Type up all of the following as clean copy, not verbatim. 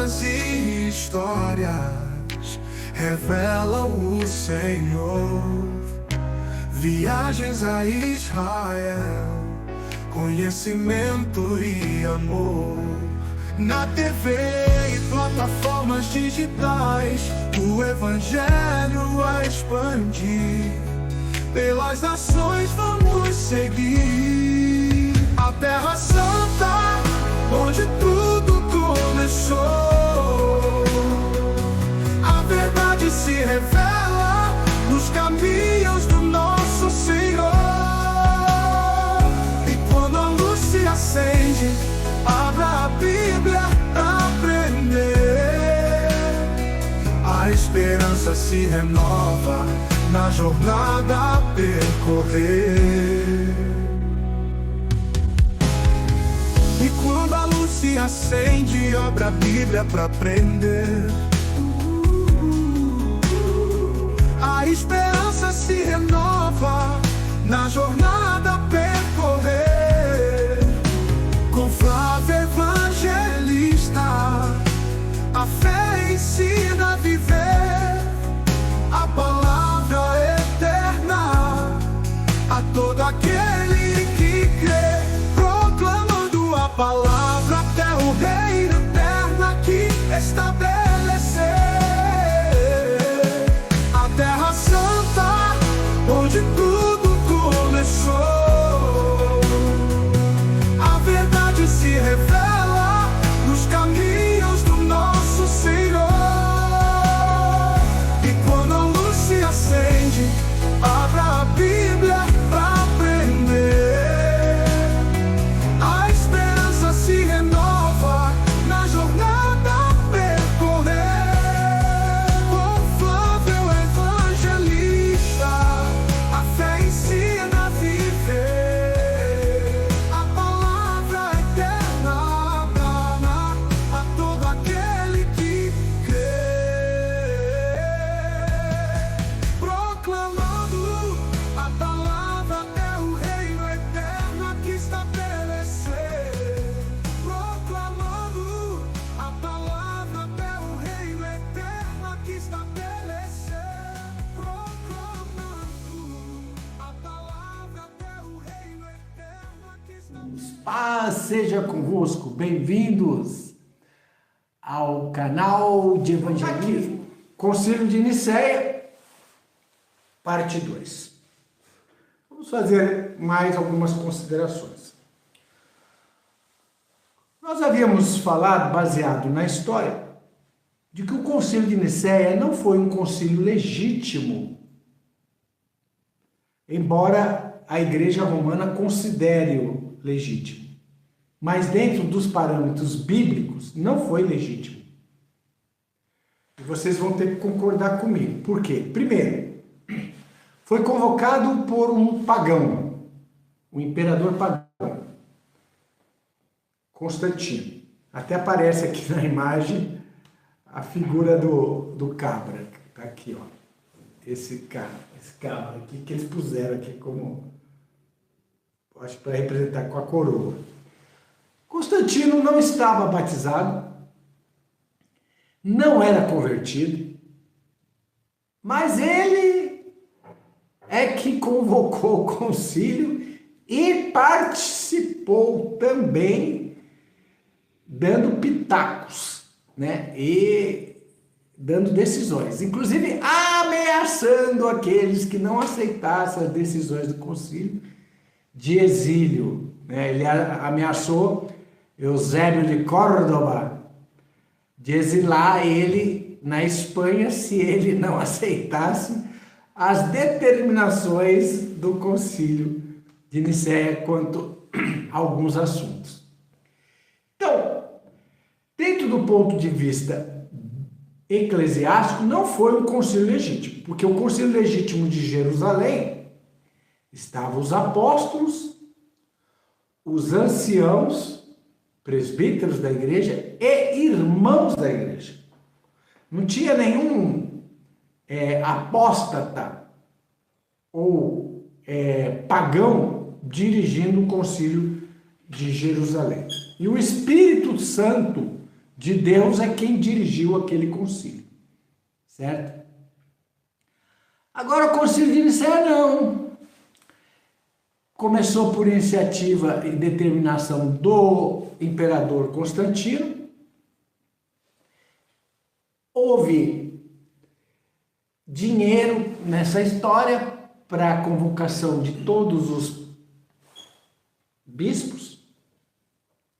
poemas e histórias revelam o Senhor. Viagens a Israel, conhecimento e amor. Na TV e plataformas digitais, o Evangelho a expandir. Pelas nações vamos seguir a Terra Santa, onde tudo começou. A verdade se revela nos caminhos do nosso Senhor. E quando a luz se acende, abra a Bíblia pra aprender. A esperança se renova na jornada a percorrer. E quando a luz se acende, abra a Bíblia pra aprender. A esperança se renova na jornada a percorrer. Com Flávio Evangelista, a fé ensina a viver. A palavra eterna a todo aquele que crê, proclamando a palavra até o reino eterno aqui estabelecer. A Terra Santa, onde tudo começou. A verdade se revela nos caminhos do nosso Senhor. E quando a luz se acende, abra a Bíblia pra aprender. A esperança se renova na jornada a percorrer. Com Flávio Evangelista, a fé ensina a viver. A palavra eterna dá a todo aquele que crê, proclamando a palavra até o reino eterno aqui estabelecer. Proclamando a palavra até o reino eterno aqui estabelecer. Proclamando a palavra até o reino eterno aqui estabelecer. Paz seja convosco, bem-vindos ao canal de evangelismo Concílio de Nicéia, parte 2. Vamos fazer mais algumas considerações. Nós havíamos falado, baseado na história, de que o Concílio de Nicéia não foi um concílio legítimo, embora a Igreja Romana considere-o legítimo. Mas dentro dos parâmetros bíblicos, não foi legítimo. E vocês vão ter que concordar comigo. Por quê? Primeiro, foi convocado por um pagão, um imperador pagão, Constantino. Até aparece aqui na imagem a figura do cabra. Está aqui, ó. Esse cabra aqui que eles puseram aqui como, acho, para representar com a coroa. Constantino não estava batizado, não era convertido, mas ele é que convocou o concílio e participou também dando pitacos, né? E dando decisões, inclusive ameaçando aqueles que não aceitassem as decisões do concílio de exílio, né? Ele ameaçou Eusébio de Córdoba de exilar ele na Espanha se ele não aceitasse as determinações do Concílio de Nicéia quanto a alguns assuntos. Então, dentro do ponto de vista eclesiástico, não foi um concílio legítimo, porque o concílio legítimo de Jerusalém estavam os apóstolos, os anciãos, presbíteros da igreja e irmãos da igreja. Não tinha nenhum apóstata ou pagão dirigindo o concílio de Jerusalém. E o Espírito Santo de Deus é quem dirigiu aquele concílio, certo? Agora o concílio de Nicéia não. Começou por iniciativa e determinação do imperador Constantino. Houve dinheiro nessa história para a convocação de todos os bispos.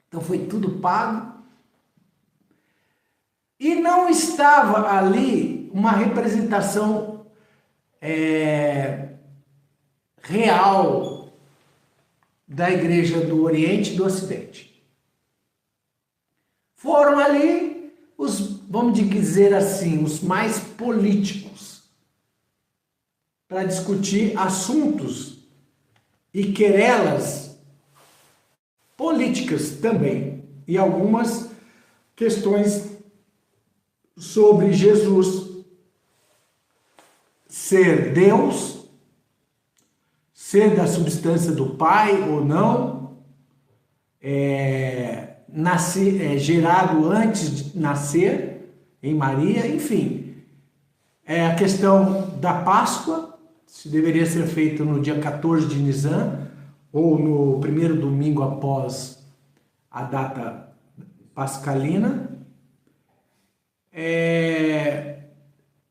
Então foi tudo pago. E não estava ali uma representação real da Igreja do Oriente e do Ocidente. Foram ali os, vamos dizer assim, os mais políticos, para discutir assuntos e querelas políticas também, e algumas questões sobre Jesus ser Deus, ser da substância do Pai ou não, gerado antes de nascer em Maria, enfim. A questão da Páscoa, se deveria ser feito no dia 14 de Nisan ou no primeiro domingo após a data pascalina.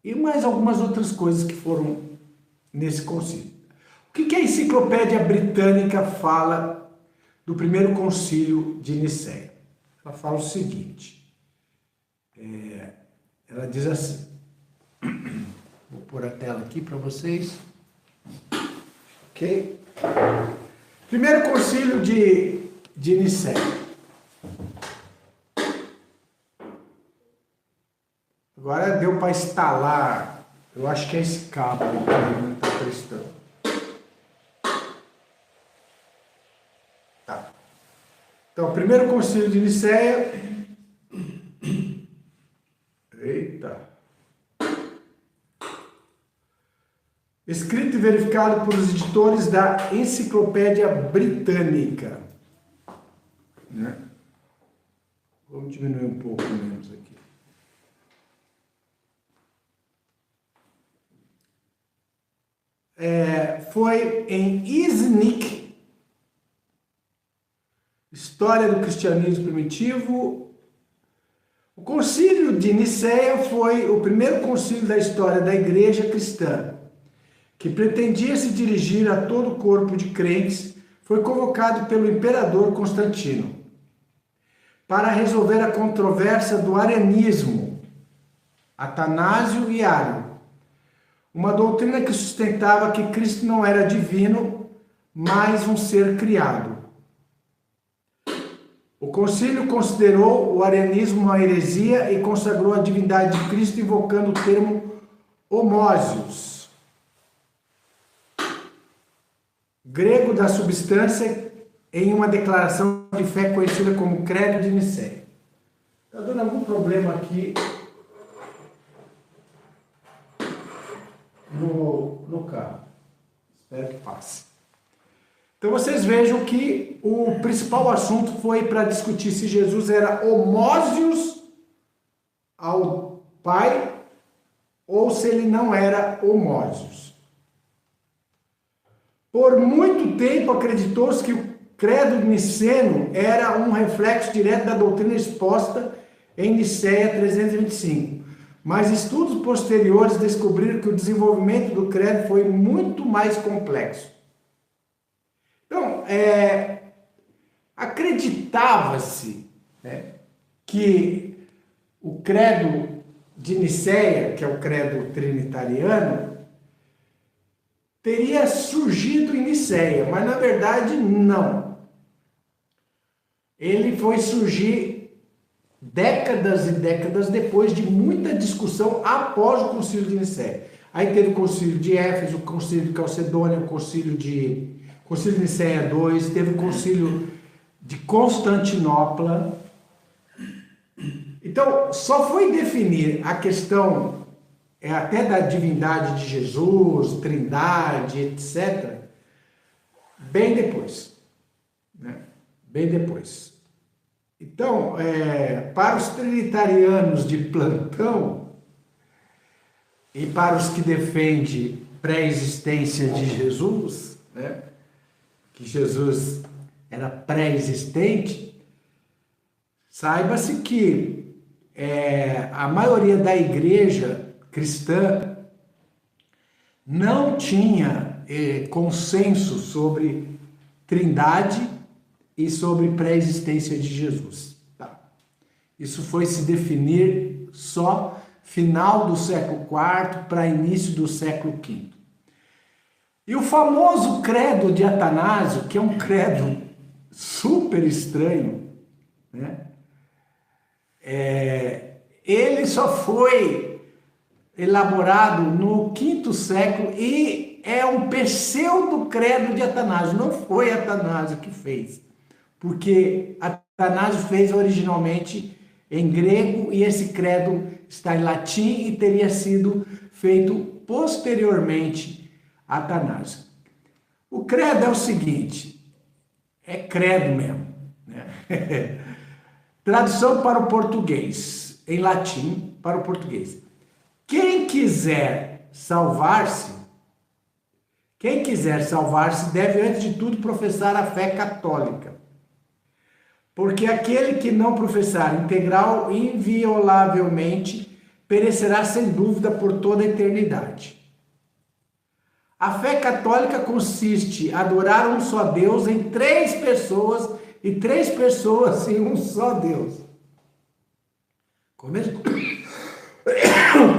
E mais algumas outras coisas que foram nesse concílio. O que a Enciclopédia Britânica fala do primeiro concílio de Nicéia? Ela fala o seguinte, ela diz assim, vou pôr a tela aqui para vocês, ok? Primeiro concílio de Nicéia. Agora deu para instalar, eu acho que é esse cabo aí que não está prestando. Tá. Então, o primeiro concílio de Nicéia. Eita. Escrito e verificado por os editores da Enciclopédia Britânica. Né? Vamos diminuir um pouco menos aqui. Foi em Iznik, História do Cristianismo Primitivo. O concílio de Nicéia foi o primeiro concílio da história da igreja cristã, que pretendia se dirigir a todo o corpo de crentes. Foi convocado pelo imperador Constantino para resolver a controvérsia do arianismo, Atanásio e Ário, uma doutrina que sustentava que Cristo não era divino, mas um ser criado. O concílio considerou o arianismo uma heresia e consagrou a divindade de Cristo invocando o termo homósios, grego da substância, em uma declaração de fé conhecida como Credo de Nicéia. Está dando algum problema aqui no carro. Espero que passe. Então vocês vejam que o principal assunto foi para discutir se Jesus era homósios ao Pai ou se ele não era homósios. Por muito tempo acreditou-se que o credo niceno era um reflexo direto da doutrina exposta em Nicéia 325. Mas estudos posteriores descobriram que o desenvolvimento do credo foi muito mais complexo. Então, acreditava-se, né, que o credo de Nicéia, que é o credo trinitariano, teria surgido em Nicéia, mas na verdade não. Ele foi surgir décadas e décadas depois de muita discussão após o concílio de Nicéia. Aí teve o concílio de Éfeso, o concílio de Calcedônia, o concílio de Nicéia II, teve o concílio de Constantinopla. Então, só foi definir a questão até da divindade de Jesus, trindade, etc., bem depois. Né? Bem depois. Então, para os trinitarianos de plantão e para os que defendem pré-existência de Jesus, né, que Jesus era pré-existente, saiba-se que a maioria da igreja cristã não tinha consenso sobre trindade e sobre pré-existência de Jesus. Tá? Isso foi se definir só final do século IV para início do século V. E o famoso credo de Atanásio, que é um credo super estranho, né? Ele só foi elaborado no V século e é um pseudo credo de Atanásio. Não foi Atanásio que fez, porque Atanásio fez originalmente em grego e esse credo está em latim e teria sido feito posteriormente a Atanásio. O credo é o seguinte, é credo mesmo, né? Tradução para o português, em latim para o português. Quem quiser salvar-se deve antes de tudo professar a fé católica. Porque aquele que não professar integral inviolavelmente perecerá sem dúvida por toda a eternidade. A fé católica consiste em adorar um só Deus em 3 pessoas e 3 pessoas em um só Deus.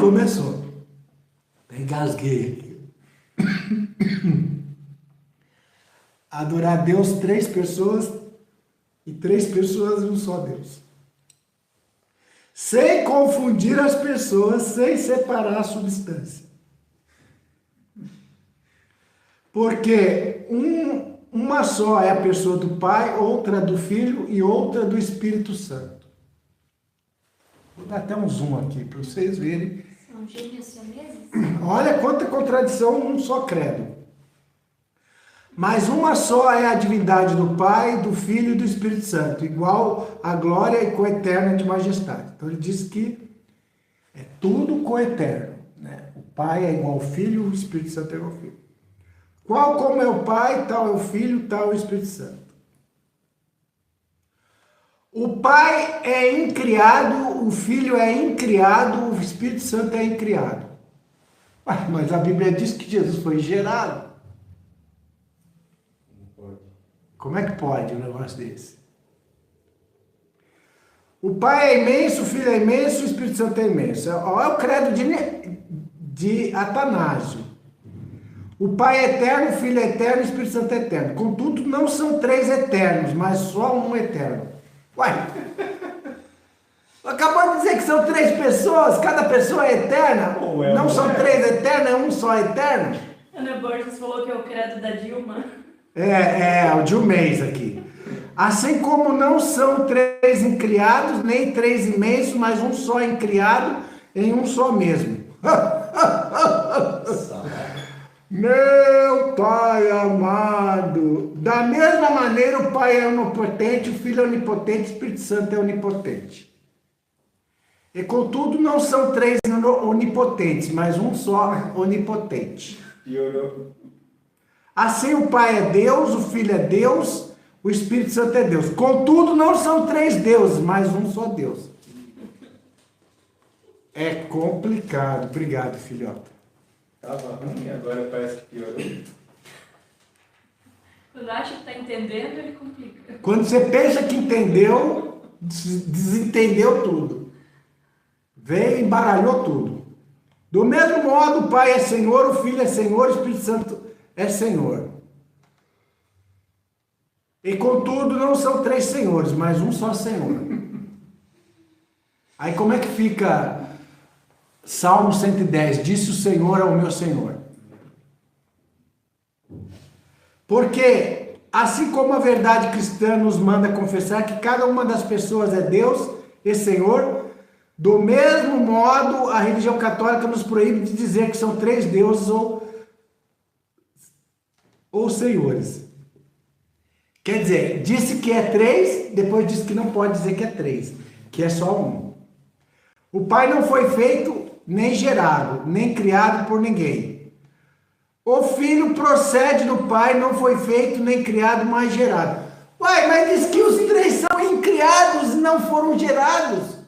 Começou. Engasguei aqui. Adorar Deus 3 pessoas e 3 pessoas em um só Deus. Sem confundir as pessoas, sem separar a substância. Porque uma só é a pessoa do Pai, outra do Filho e outra do Espírito Santo. Vou dar até um zoom aqui para vocês verem. São gêmeos siameses? Olha quanta contradição num só credo. Mas uma só é a divindade do Pai, do Filho e do Espírito Santo, igual a glória e coeterna de majestade. Então ele diz que é tudo coeterno, né? O Pai é igual ao Filho, o Espírito Santo é igual ao Filho. Qual como é o Pai, tal é o Filho, tal é o Espírito Santo. O Pai é incriado, o Filho é incriado, o Espírito Santo é incriado. Mas a Bíblia diz que Jesus foi gerado. Como é que pode um negócio desse? O Pai é imenso, o Filho é imenso, o Espírito Santo é imenso. Olha o credo de Atanásio. O Pai é eterno, o Filho é eterno, o Espírito Santo é eterno. Contudo, não são 3 eternos, mas só um eterno. Uai! Acabou de dizer que são 3 pessoas, cada pessoa é eterna. Não são 3 eternos, é um só eterno. Ana Borges falou que é o credo da Dilma. O de um mês aqui. Assim como não são 3 incriados, nem 3 imensos, mas um só incriado em um só mesmo. Meu Pai amado. Da mesma maneira, o Pai é onipotente, o Filho é onipotente, o Espírito Santo é onipotente. E contudo, não são 3 onipotentes, mas um só onipotente. Assim o Pai é Deus, o Filho é Deus, o Espírito Santo é Deus. Contudo, não são 3 deuses, mas um só Deus. É complicado. Obrigado, filhota. Tava ruim, agora parece que piorou. Quando acha que está entendendo, ele complica. Quando você pensa que entendeu, desentendeu tudo. Veio e embaralhou tudo. Do mesmo modo, o Pai é Senhor, o Filho é Senhor, o Espírito Santo é Senhor. E contudo, não são 3 senhores, mas um só Senhor. Aí como é que fica Salmo 110? Disse o Senhor ao meu Senhor. Porque, assim como a verdade cristã nos manda confessar que cada uma das pessoas é Deus e Senhor, do mesmo modo a religião católica nos proíbe de dizer que são 3 deuses ou senhores. Quer dizer, disse que é 3, depois disse que não pode dizer que é 3, que é só um. O Pai não foi feito, nem gerado, nem criado por ninguém. O Filho procede do Pai, não foi feito, nem criado, mas gerado. Uai, mas diz que os 3 são incriados, não foram gerados.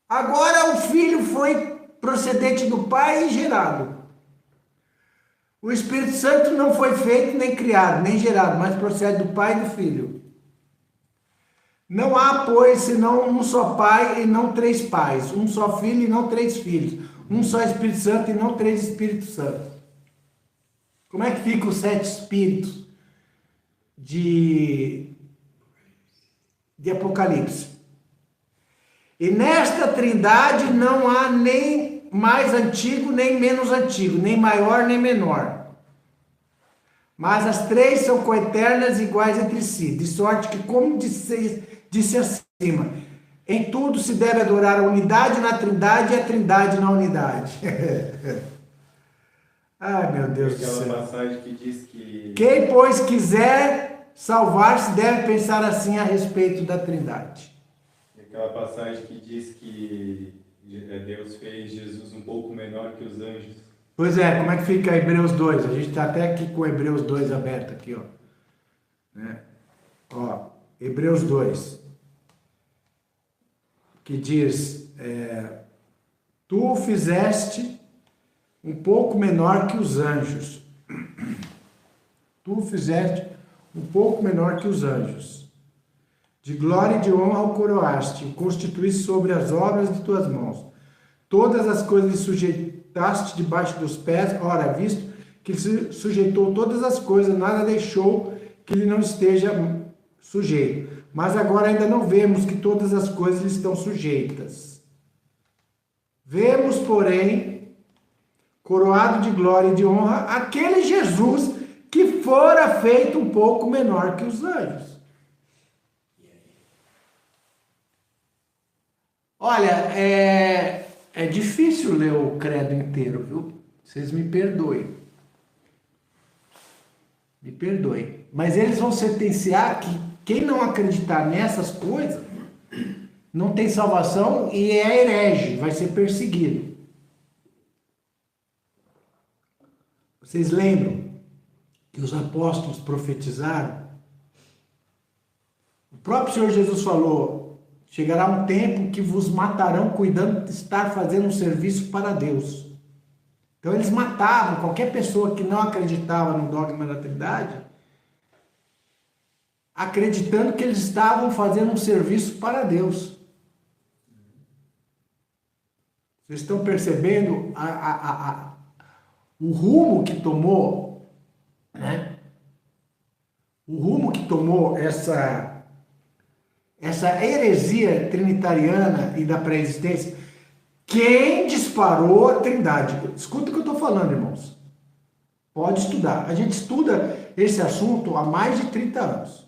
Agora o Filho foi procedente do Pai e gerado. O Espírito Santo não foi feito, nem criado, nem gerado, mas procede do Pai e do Filho. Não há, pois, senão um só Pai e não 3 pais, um só Filho e não 3 filhos, um só Espírito Santo e não 3 Espíritos Santos. Como é que ficam os 7 Espíritos de Apocalipse? E nesta trindade não há nem mais antigo, nem menos antigo, nem maior, nem menor. Mas as 3 são coeternas e iguais entre si, de sorte que, como disse acima, em tudo se deve adorar a unidade na trindade e a trindade na unidade. Ai, meu Deus do céu. Aquela passagem que diz que... Quem, pois, quiser salvar-se deve pensar assim a respeito da trindade. Aquela passagem que diz que Deus fez Jesus um pouco menor que os anjos. Pois é, como é que fica Hebreus 2? A gente está até aqui com Hebreus 2 aberto aqui, ó. Né? Ó, Hebreus 2. Que diz, tu o fizeste um pouco menor que os anjos. Tu o fizeste um pouco menor que os anjos. De glória e de honra o coroaste, o constituíste sobre as obras de tuas mãos. Todas as coisas lhe sujeitaste debaixo dos pés, ora, visto que ele sujeitou todas as coisas, nada deixou que ele não esteja sujeito. Mas agora ainda não vemos que todas as coisas lhe estão sujeitas. Vemos, porém, coroado de glória e de honra, aquele Jesus que fora feito um pouco menor que os anjos. Olha, é difícil ler o credo inteiro, viu? Vocês me perdoem. Me perdoem. Mas eles vão sentenciar que quem não acreditar nessas coisas não tem salvação e é herege, vai ser perseguido. Vocês lembram que os apóstolos profetizaram? O próprio Senhor Jesus falou: chegará um tempo que vos matarão cuidando de estar fazendo um serviço para Deus. Então eles matavam qualquer pessoa que não acreditava no dogma da Trindade, acreditando que eles estavam fazendo um serviço para Deus. Vocês estão percebendo o rumo que tomou, né? O rumo que tomou essa heresia trinitariana e da pré-existência. Quem disparou a Trindade? Escuta o que eu estou falando, irmãos. Pode estudar. A gente estuda esse assunto há mais de 30 anos.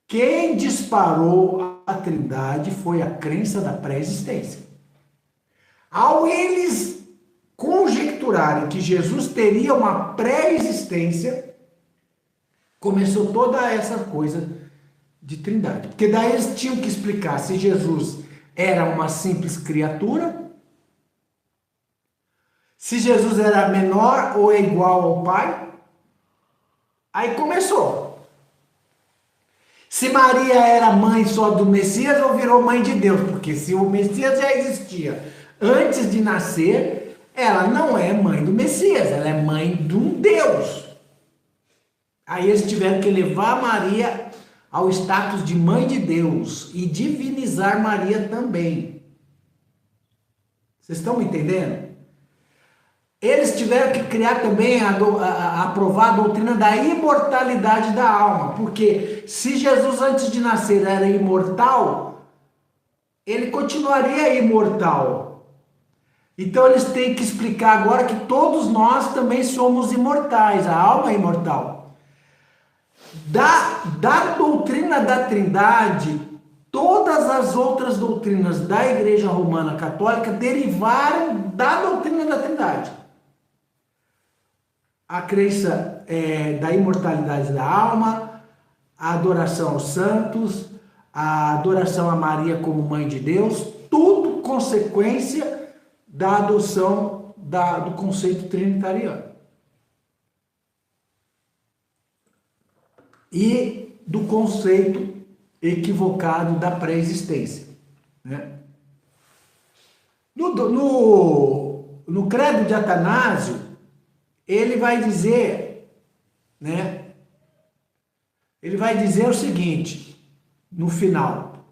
Quem disparou a Trindade foi a crença da pré-existência. Ao eles conjecturarem que Jesus teria uma pré-existência, começou toda essa coisa de Trindade. Porque daí eles tinham que explicar se Jesus era uma simples criatura, se Jesus era menor ou igual ao Pai. Aí começou. Se Maria era mãe só do Messias ou virou mãe de Deus, porque se o Messias já existia antes de nascer, ela não é mãe do Messias, ela é mãe de um Deus. Aí eles tiveram que levar Maria ao status de mãe de Deus e divinizar Maria também. Vocês estão me entendendo? Eles tiveram que criar também, aprovar a doutrina da imortalidade da alma, porque se Jesus antes de nascer era imortal, ele continuaria imortal. Então eles têm que explicar agora que todos nós também somos imortais, a alma é imortal. Da doutrina da Trindade, todas as outras doutrinas da Igreja Romana Católica derivaram da doutrina da Trindade. a crença da imortalidade da alma, a adoração aos santos, a adoração a Maria como mãe de Deus, tudo consequência da adoção do conceito trinitariano. E do conceito equivocado da pré-existência, né? No credo de Atanásio, ele vai dizer, né? Ele vai dizer o seguinte, no final: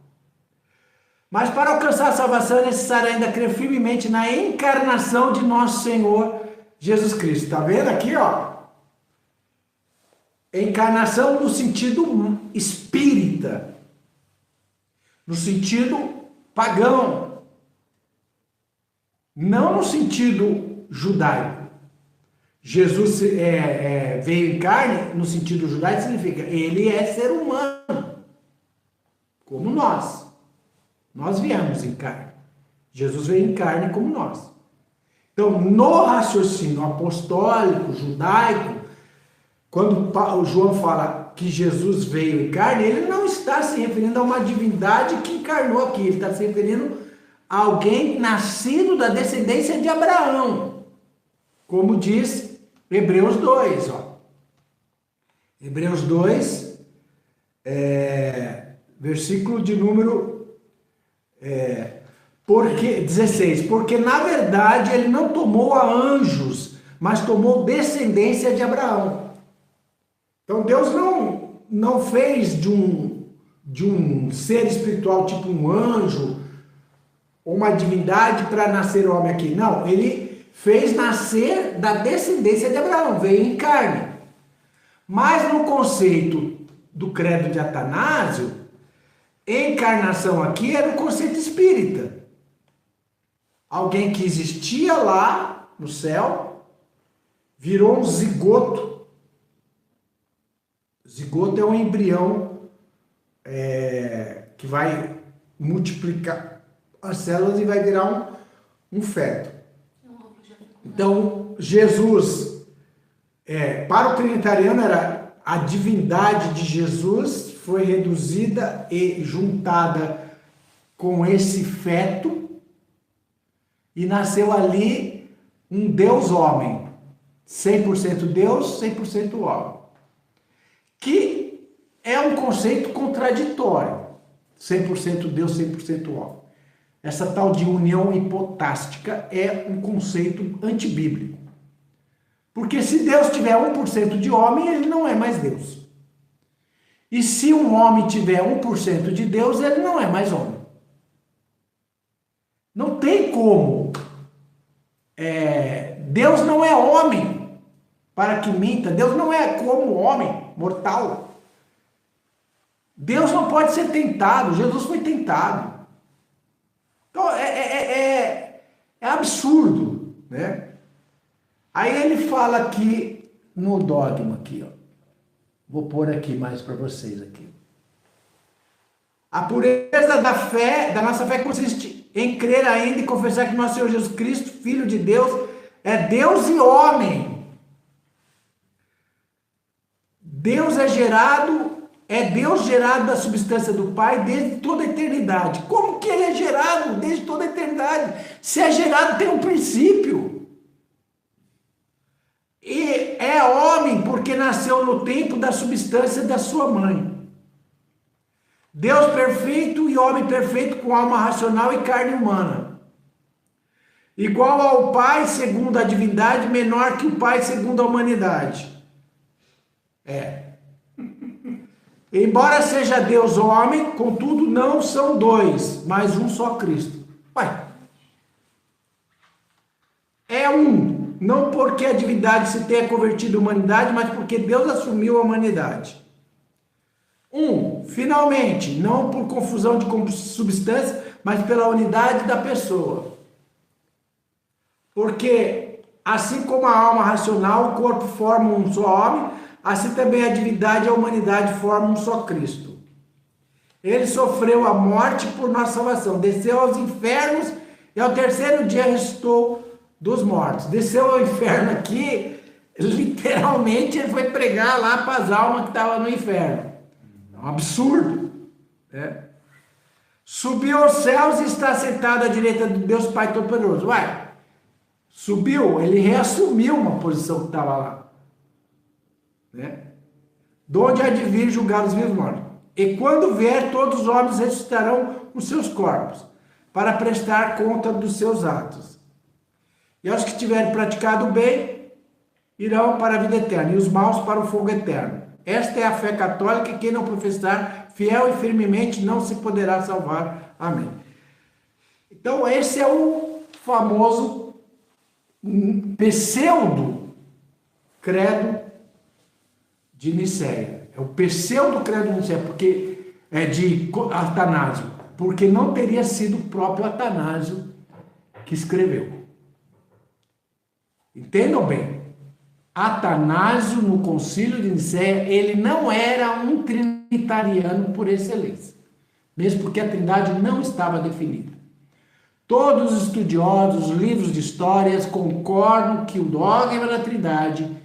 mas para alcançar a salvação é necessário ainda crer firmemente na encarnação de nosso Senhor Jesus Cristo. Está vendo aqui, ó? Encarnação no sentido espírita, no sentido pagão, não no sentido judaico. Jesus veio em carne, no sentido judaico, significa ele é ser humano, como nós. Nós viemos em carne. Jesus veio em carne como nós. Então, no raciocínio apostólico, judaico, quando o João fala que Jesus veio em carne, ele não está se referindo a uma divindade que encarnou aqui. Ele está se referindo a alguém nascido da descendência de Abraão. Como diz Hebreus 2. Ó. Hebreus 2, versículo de número 16. Porque na verdade ele não tomou a anjos, mas tomou descendência de Abraão. Então Deus não fez de um ser espiritual tipo um anjo, uma divindade para nascer homem aqui. Não, ele fez nascer da descendência de Abraão, veio em carne. Mas no conceito do credo de Atanásio, encarnação aqui era o conceito espírita. Alguém que existia lá no céu, virou um zigoto. Zigoto é um embrião que vai multiplicar as células e vai virar um feto. Então, Jesus, para o trinitariano, era a divindade de Jesus foi reduzida e juntada com esse feto e nasceu ali um Deus homem, 100% Deus, 100% homem. Que é um conceito contraditório, 100% Deus, 100% homem. Essa tal de união hipotástica é um conceito antibíblico. Porque se Deus tiver 1% de homem, ele não é mais Deus. E se um homem tiver 1% de Deus, ele não é mais homem. Não tem como. Deus não é homem para que minta. Deus não é como homem mortal. Deus não pode ser tentado. Jesus foi tentado. Então é absurdo, né? Aí ele fala aqui no dogma aqui, ó. Vou pôr aqui mais para vocês aqui. A pureza da fé, da nossa fé, consiste em crer ainda e confessar que nosso Senhor Jesus Cristo, Filho de Deus, é Deus e homem. Deus gerado da substância do Pai desde toda a eternidade. Como que ele é gerado desde toda a eternidade? Se é gerado, tem um princípio. E é homem porque nasceu no tempo da substância da sua mãe. Deus perfeito e homem perfeito com alma racional e carne humana. Igual ao Pai segundo a divindade, menor que o Pai segundo a humanidade. Embora seja Deus ou homem, contudo não são dois, mas um só Cristo. É um, não porque a divindade se tenha convertido à humanidade, mas porque Deus assumiu a humanidade. Finalmente, não por confusão de substância, mas pela unidade da pessoa. Porque, assim como a alma racional, o corpo forma um só homem, assim também a divindade e a humanidade formam um só Cristo. Ele sofreu a morte por nossa salvação, desceu aos infernos e ao terceiro dia ressuscitou dos mortos. Desceu ao inferno aqui Literalmente ele foi pregar lá para as almas que estavam no inferno. É um absurdo. Né? Subiu aos céus e está sentado à direita de Deus Pai Todo-Poderoso. Uai, subiu, ele reassumiu uma posição que estava lá. Né? De onde há de vir julgar os vivos e mortos. E quando vier, todos os homens ressuscitarão os seus corpos, para prestar conta dos seus atos. E aos que tiverem praticado o bem, irão para a vida eterna, e os maus para o fogo eterno. Esta é a fé católica, e quem não professar fiel e firmemente não se poderá salvar. Amém. Então esse é o famoso pseudo credo de Nicéia. É o pseudo credo de Nicéia, porque é de Atanásio, porque não teria sido o próprio Atanásio que escreveu. Entendam bem. Atanásio, no concílio de Nicéia, ele não era um trinitariano por excelência, mesmo porque a trindade não estava definida. Todos os estudiosos, livros de histórias, concordam que o dogma da trindade,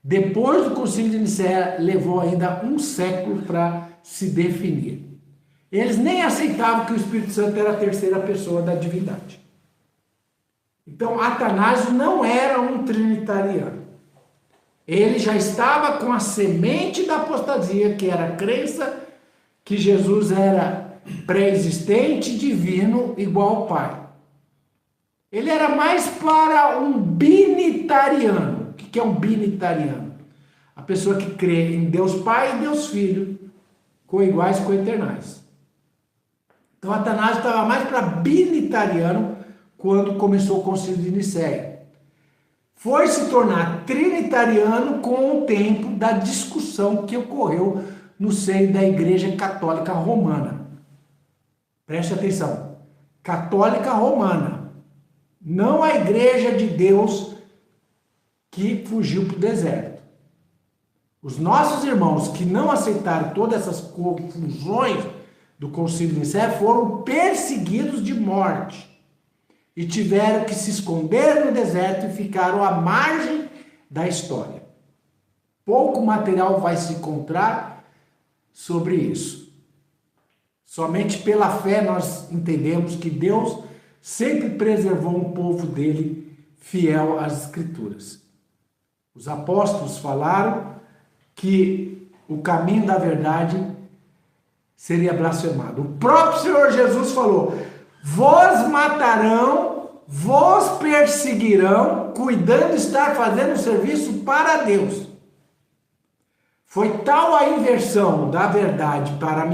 depois do concílio de Nicéia, levou ainda um século para se definir. Eles nem aceitavam que o Espírito Santo era a terceira pessoa da divindade. Então, Atanásio não era um trinitariano. Ele já estava com a semente da apostasia, que era a crença que Jesus era pré-existente, divino, igual ao Pai. Ele era mais para um binitariano. O que é um binitariano? A pessoa que crê em Deus Pai e Deus Filho, coiguais e coeternais. Então, Atanásio estava mais para binitariano quando começou o concílio de Nicéia. Foi se tornar trinitariano com o tempo da discussão que ocorreu no seio da Igreja Católica Romana. Preste atenção. Católica Romana. Não a Igreja de Deus que fugiu para o deserto. Os nossos irmãos que não aceitaram todas essas confusões do concílio de Nicéia foram perseguidos de morte. E tiveram que se esconder no deserto e ficaram à margem da história. Pouco material vai se encontrar sobre isso. Somente pela fé nós entendemos que Deus sempre preservou um povo dele fiel às Escrituras. Os apóstolos falaram que o caminho da verdade seria blasfemado. O próprio Senhor Jesus falou: vos matarão, vos perseguirão, cuidando de estar fazendo um serviço para Deus. Foi tal a inversão da verdade para a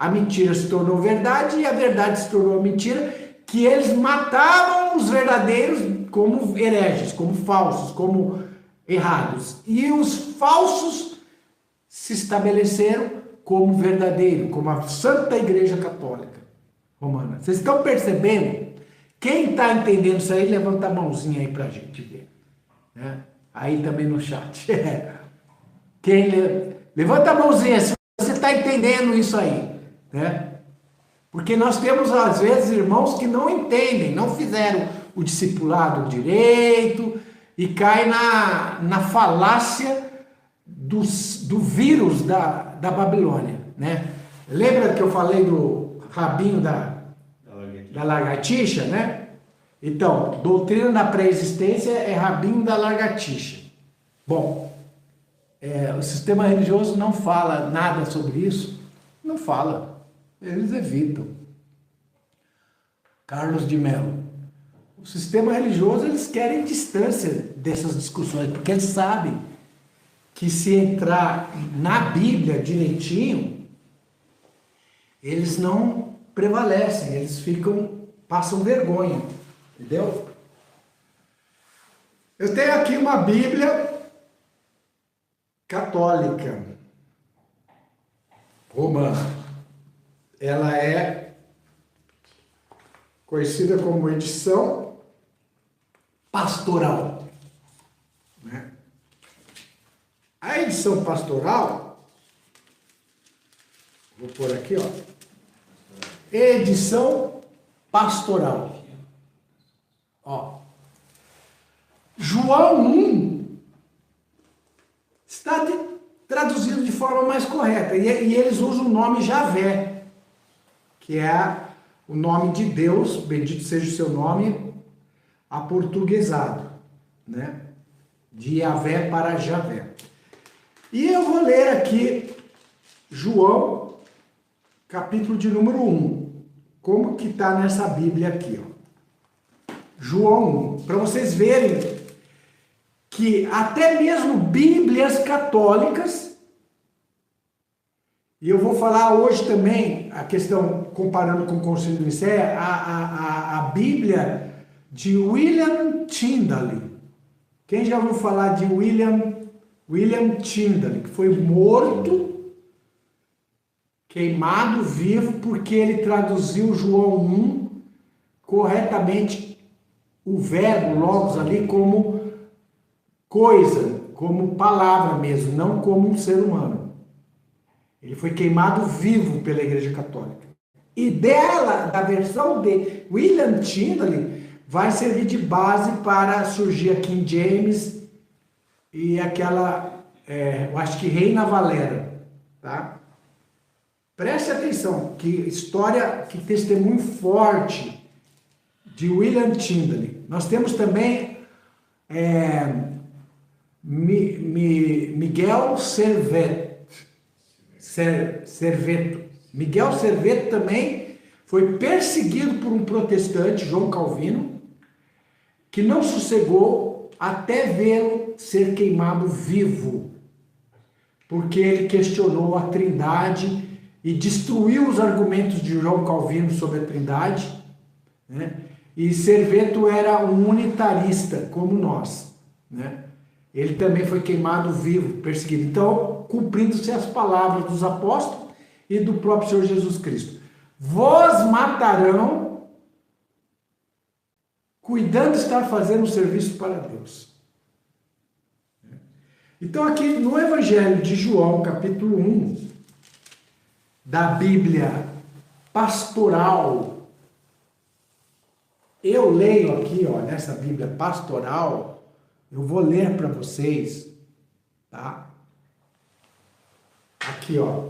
mentira se tornou verdade e a verdade se tornou mentira, que eles matavam os verdadeiros como hereges, como falsos, como errados. E os falsos se estabeleceram como verdadeiro, como a Santa Igreja Católica Romana. Vocês estão percebendo? Quem está entendendo isso aí, levanta a mãozinha aí para a gente ver. Né? Aí também no chat. Levanta a mãozinha se você está entendendo isso aí. Né? Porque nós temos, às vezes, irmãos que não entendem, não fizeram o discipulado direito e caem na falácia do vírus da Babilônia. Né? Lembra que eu falei do rabinho da lagartixa, né? Então, doutrina da pré-existência é rabinho da lagartixa. Bom, o sistema religioso não fala nada sobre isso. Não fala. Eles evitam. Carlos de Mello. O sistema religioso, eles querem distância dessas discussões, porque eles sabem que se entrar na Bíblia direitinho, eles não prevalecem, eles passam vergonha, entendeu? Eu tenho aqui uma Bíblia católica romana. Ela é conhecida como edição pastoral. Né? A edição pastoral, vou pôr aqui, ó. Edição pastoral. Ó. João 1, está traduzido de forma mais correta. E eles usam o nome Javé, que é o nome de Deus, bendito seja o seu nome, aportuguesado, né? De Yahvé para Javé. E eu vou ler aqui João, capítulo de número 1. Como que está nessa Bíblia aqui, ó. João 1, para vocês verem que até mesmo Bíblias católicas, e eu vou falar hoje também a questão, comparando com o Concílio de Nicéia, a Bíblia de William Tyndale. Quem já ouviu falar de William Tyndale, que foi morto, queimado vivo, porque ele traduziu João 1 corretamente, o verbo, logos ali, como coisa, como palavra mesmo, não como um ser humano. Ele foi queimado vivo pela Igreja Católica. E dela, da versão de William Tyndale, vai servir de base para surgir a King James e aquela, eu acho que Reina Valera, tá? Preste atenção, que história, que testemunho forte de William Tyndale. Nós temos também Miguel Serveto. Miguel Serveto também foi perseguido por um protestante, João Calvino, que não sossegou até vê-lo ser queimado vivo, porque ele questionou a Trindade e destruiu os argumentos de João Calvino sobre a Trindade, né? E Serveto era um unitarista, como nós, né? Ele também foi queimado vivo, perseguido. Então, cumprindo-se as palavras dos apóstolos e do próprio Senhor Jesus Cristo. Vós matarão, cuidando de estar fazendo um serviço para Deus. Então, aqui no Evangelho de João, capítulo 1, da Bíblia pastoral, eu leio aqui, ó, nessa Bíblia pastoral, eu vou ler para vocês, tá? Aqui, ó.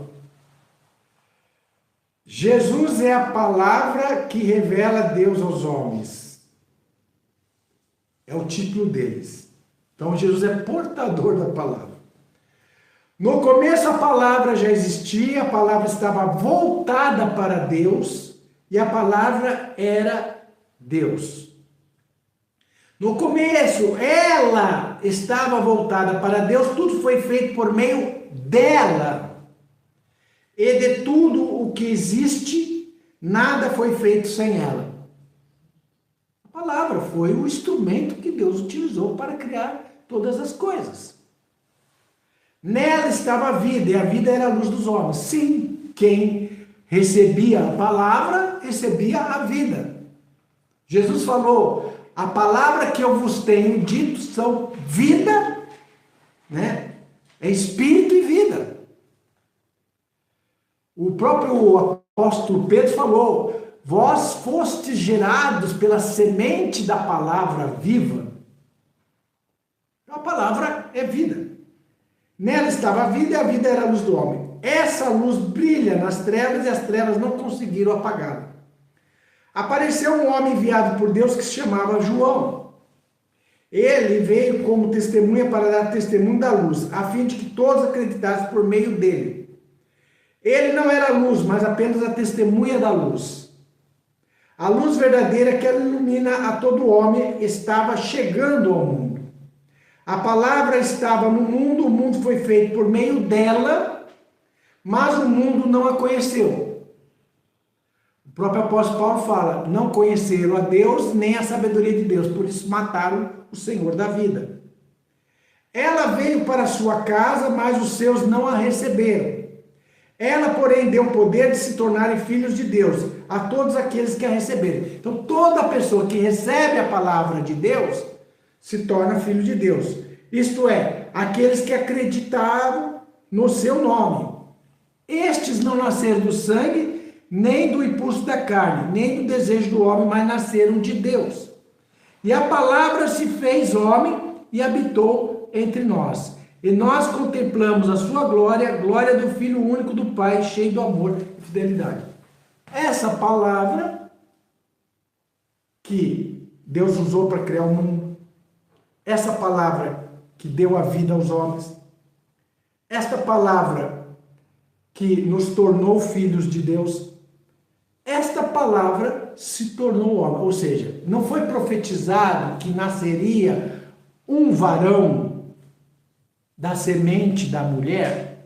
Jesus é a palavra que revela Deus aos homens. É o título deles. Então, Jesus é portador da palavra. No começo a palavra já existia, a palavra estava voltada para Deus e a palavra era Deus. No começo, ela estava voltada para Deus, tudo foi feito por meio dela. E de tudo o que existe, nada foi feito sem ela. A palavra foi o instrumento que Deus utilizou para criar todas as coisas. Nela estava a vida, e a vida era a luz dos homens. Sim, quem recebia a palavra, recebia a vida. Jesus falou: a palavra que eu vos tenho dito são vida, né? É espírito e vida. O próprio apóstolo Pedro falou: vós fostes gerados pela semente da palavra viva. A palavra é vida. Nela estava a vida e a vida era a luz do homem. Essa luz brilha nas trevas e as trevas não conseguiram apagá-la. Apareceu um homem enviado por Deus que se chamava João. Ele veio como testemunha para dar testemunho da luz, a fim de que todos acreditassem por meio dele. Ele não era luz, mas apenas a testemunha da luz. A luz verdadeira que ilumina a todo homem estava chegando ao mundo. A palavra estava no mundo, o mundo foi feito por meio dela, mas o mundo não a conheceu. O próprio apóstolo Paulo fala: não conheceram a Deus nem a sabedoria de Deus, por isso mataram o Senhor da vida. Ela veio para a sua casa, mas os seus não a receberam. Ela, porém, deu o poder de se tornarem filhos de Deus a todos aqueles que a receberem. Então, toda pessoa que recebe a palavra de Deus se torna filho de Deus. Isto é, aqueles que acreditaram no seu nome. Estes não nasceram do sangue, nem do impulso da carne, nem do desejo do homem, mas nasceram de Deus. E a palavra se fez homem e habitou entre nós. E nós contemplamos a sua glória, a glória do Filho único do Pai, cheio do amor e fidelidade. Essa palavra que Deus usou para criar o mundo, essa palavra que deu a vida aos homens, esta palavra que nos tornou filhos de Deus, esta palavra se tornou homem, ou seja, não foi profetizado que nasceria um varão da semente da mulher.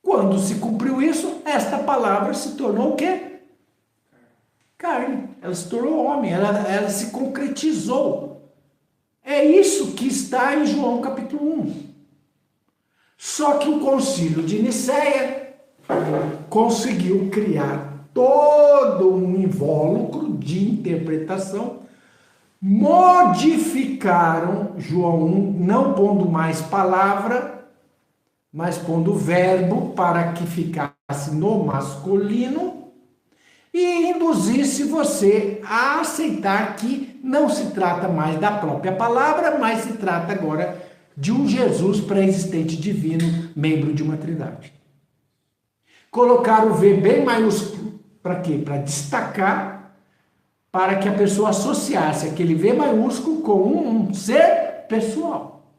Quando se cumpriu isso, esta palavra se tornou o quê? Carne. Ela se tornou homem, ela se concretizou. É isso que está em João capítulo 1. Só que o concílio de Nicéia conseguiu criar todo um invólucro de interpretação. Modificaram João 1, não pondo mais palavra, mas pondo verbo para que ficasse no masculino e induzisse você a aceitar que não se trata mais da própria palavra, mas se trata agora de um Jesus pré-existente divino, membro de uma trindade. Colocaram o V bem maiúsculo, para quê? Para destacar, para que a pessoa associasse aquele V maiúsculo com um ser pessoal.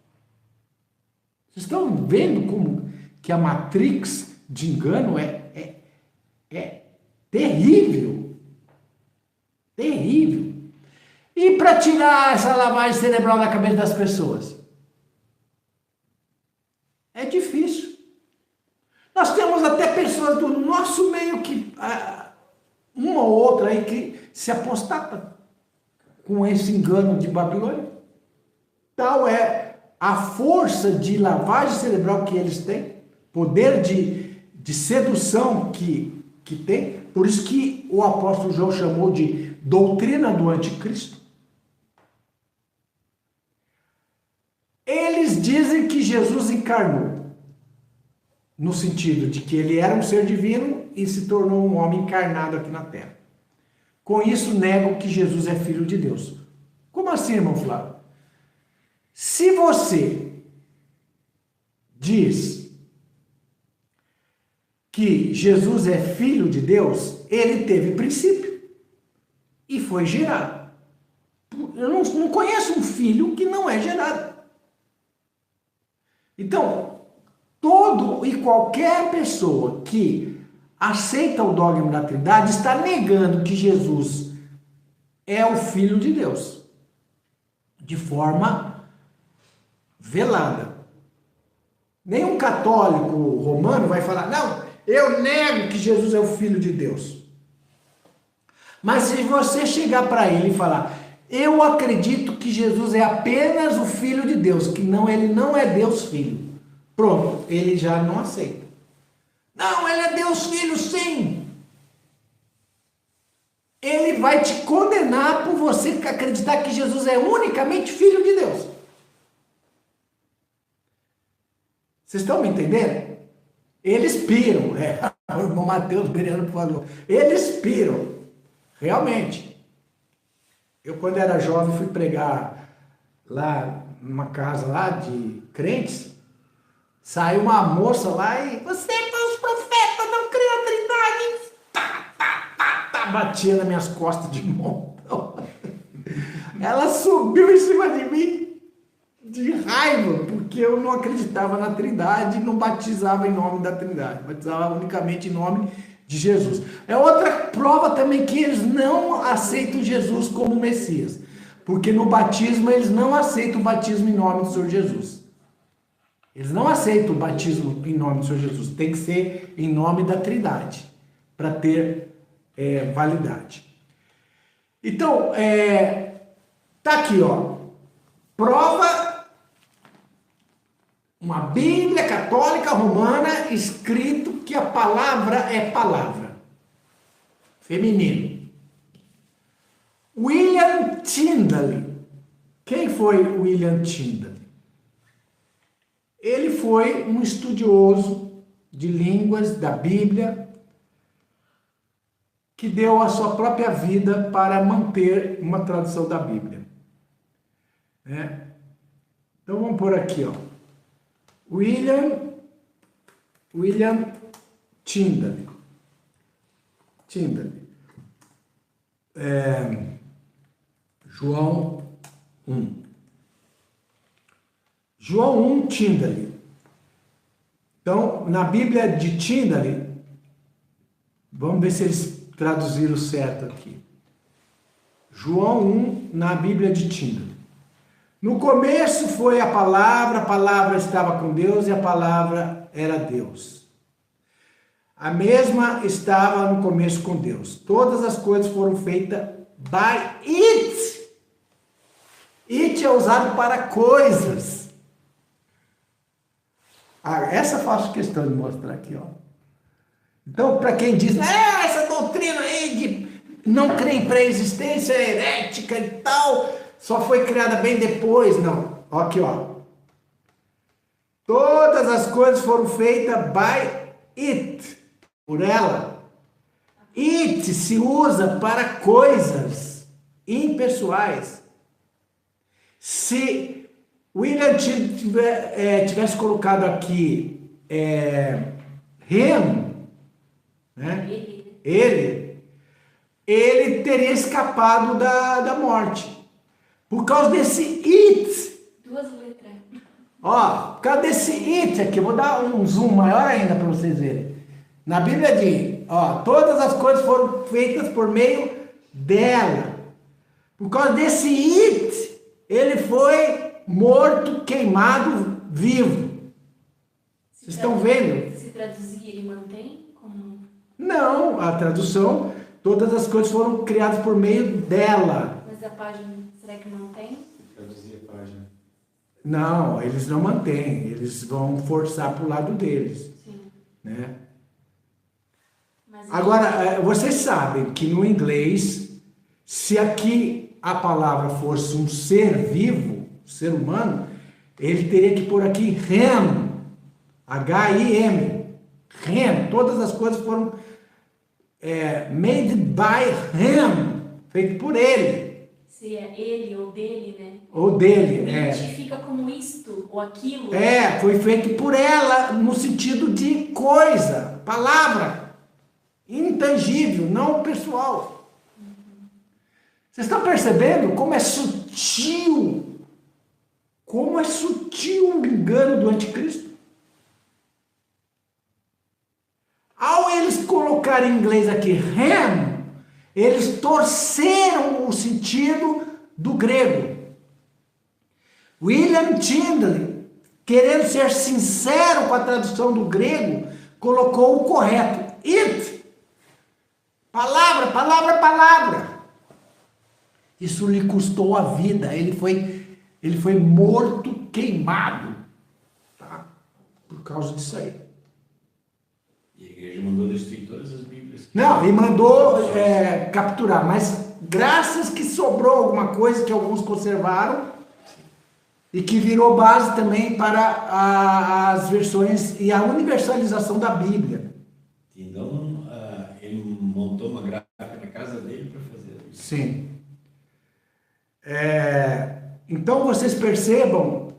Vocês estão vendo como que a matrix de engano é terrível. Terrível. E para tirar essa lavagem cerebral da cabeça das pessoas? É difícil. Nós temos até pessoas do nosso meio que, uma ou outra aí que se apostata com esse engano de Babilônia. Tal é a força de lavagem cerebral que eles têm, poder de sedução que tem. Por isso que o apóstolo João chamou de doutrina do anticristo. Eles dizem que Jesus encarnou, no sentido de que ele era um ser divino e se tornou um homem encarnado aqui na terra. Com isso, negam que Jesus é filho de Deus. Como assim, irmão Flávio? Se você diz que Jesus é filho de Deus, ele teve princípio e foi gerado. Eu não conheço um filho que não é gerado. Então, todo e qualquer pessoa que aceita o dogma da Trindade está negando que Jesus é o Filho de Deus, de forma velada. Nenhum católico romano vai falar, não, eu nego que Jesus é o Filho de Deus. Mas se você chegar para ele e falar, eu acredito que Jesus é apenas o Filho de Deus, que ele não é Deus Filho. Pronto, ele já não aceita. Não, ele é Deus Filho, sim. Ele vai te condenar por você acreditar que Jesus é unicamente Filho de Deus. Vocês estão me entendendo? Eles piram. O irmão Mateus Beriano falou. Eles piram. Realmente. Eu, quando era jovem, fui pregar lá numa casa lá de crentes. Saiu uma moça lá e... Você é falso profeta, não crê na Trindade. Batia nas minhas costas de montão. Ela subiu em cima de mim de raiva, porque eu não acreditava na Trindade e não batizava em nome da Trindade. Batizava unicamente em nome de Jesus. É outra prova também que eles não aceitam Jesus como Messias. Porque no batismo eles não aceitam o batismo em nome do Senhor Jesus. Eles não aceitam o batismo em nome do Senhor Jesus. Tem que ser em nome da Trindade, para ter validade. Então, tá aqui, ó. Prova, uma Bíblia católica romana escrito que a palavra é palavra. Feminino. William Tyndale. Quem foi William Tyndale? Ele foi um estudioso de línguas da Bíblia que deu a sua própria vida para manter uma tradução da Bíblia. Então vamos por aqui, ó. William Tyndale. João 1. João 1, Tyndale. Então, na Bíblia de Tyndale, vamos ver se eles traduziram certo aqui. João 1, na Bíblia de Tyndale. No começo foi a palavra estava com Deus e a palavra era Deus. A mesma estava no começo com Deus. Todas as coisas foram feitas by it. It é usado para coisas. Essa eu faço questão de mostrar aqui, ó. Então, para quem diz, essa doutrina aí de não crer em pré-existência é herética e tal, só foi criada bem depois. Não. Ó, aqui, ó. Todas as coisas foram feitas by it. Por ela. It se usa para coisas impessoais. Se William tivesse colocado aqui him, né? Ele teria escapado da morte. Por causa desse it. 2 letras. Ó, por causa desse it aqui, eu vou dar um zoom maior ainda para vocês verem. Na Bíblia diz, ó, todas as coisas foram feitas por meio dela. Por causa desse it, ele foi morto, queimado, vivo. Vocês estão vendo? Se traduzir, ele mantém? Como... Não, a tradução, todas as coisas foram criadas por meio dela. Mas a página, será que mantém? Traduzir a página. Não, eles não mantêm, eles vão forçar para o lado deles. Sim. Né? Mas Agora, vocês sabem que no inglês, se aqui a palavra fosse um ser vivo, ser humano, ele teria que pôr aqui him, H-I-M, him, todas as coisas foram made by him, feito por ele. se é ele ou dele, né? Ou dele, Identifica como isto ou aquilo. Foi feito por ela no sentido de coisa, palavra, intangível, não pessoal. Vocês estão percebendo como é sutil? Como é sutil o engano do anticristo? Ao eles colocarem em inglês aqui him, eles torceram o sentido do grego. William Tyndale, querendo ser sincero com a tradução do grego, colocou o correto. It. Palavra, palavra, palavra. Isso lhe custou a vida. Ele foi morto, queimado. Tá? Por causa disso aí. E a igreja mandou destruir todas as Bíblias. Não, e mandou capturar. Mas graças que sobrou alguma coisa que alguns conservaram e que virou base também para as versões e a universalização da Bíblia. Então, ele montou uma gráfica na casa dele para fazer isso. Sim. Então vocês percebam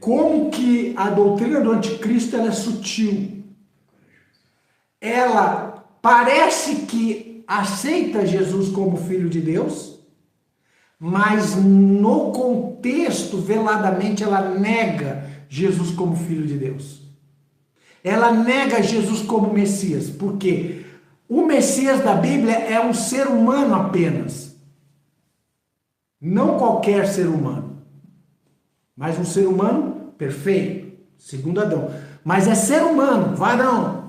como que a doutrina do anticristo ela é sutil. Ela parece que aceita Jesus como filho de Deus, mas no contexto, veladamente, ela nega Jesus como filho de Deus. Ela nega Jesus como Messias, porque o Messias da Bíblia é um ser humano apenas. Não qualquer ser humano, mas um ser humano perfeito, segundo Adão. Mas é ser humano, varão.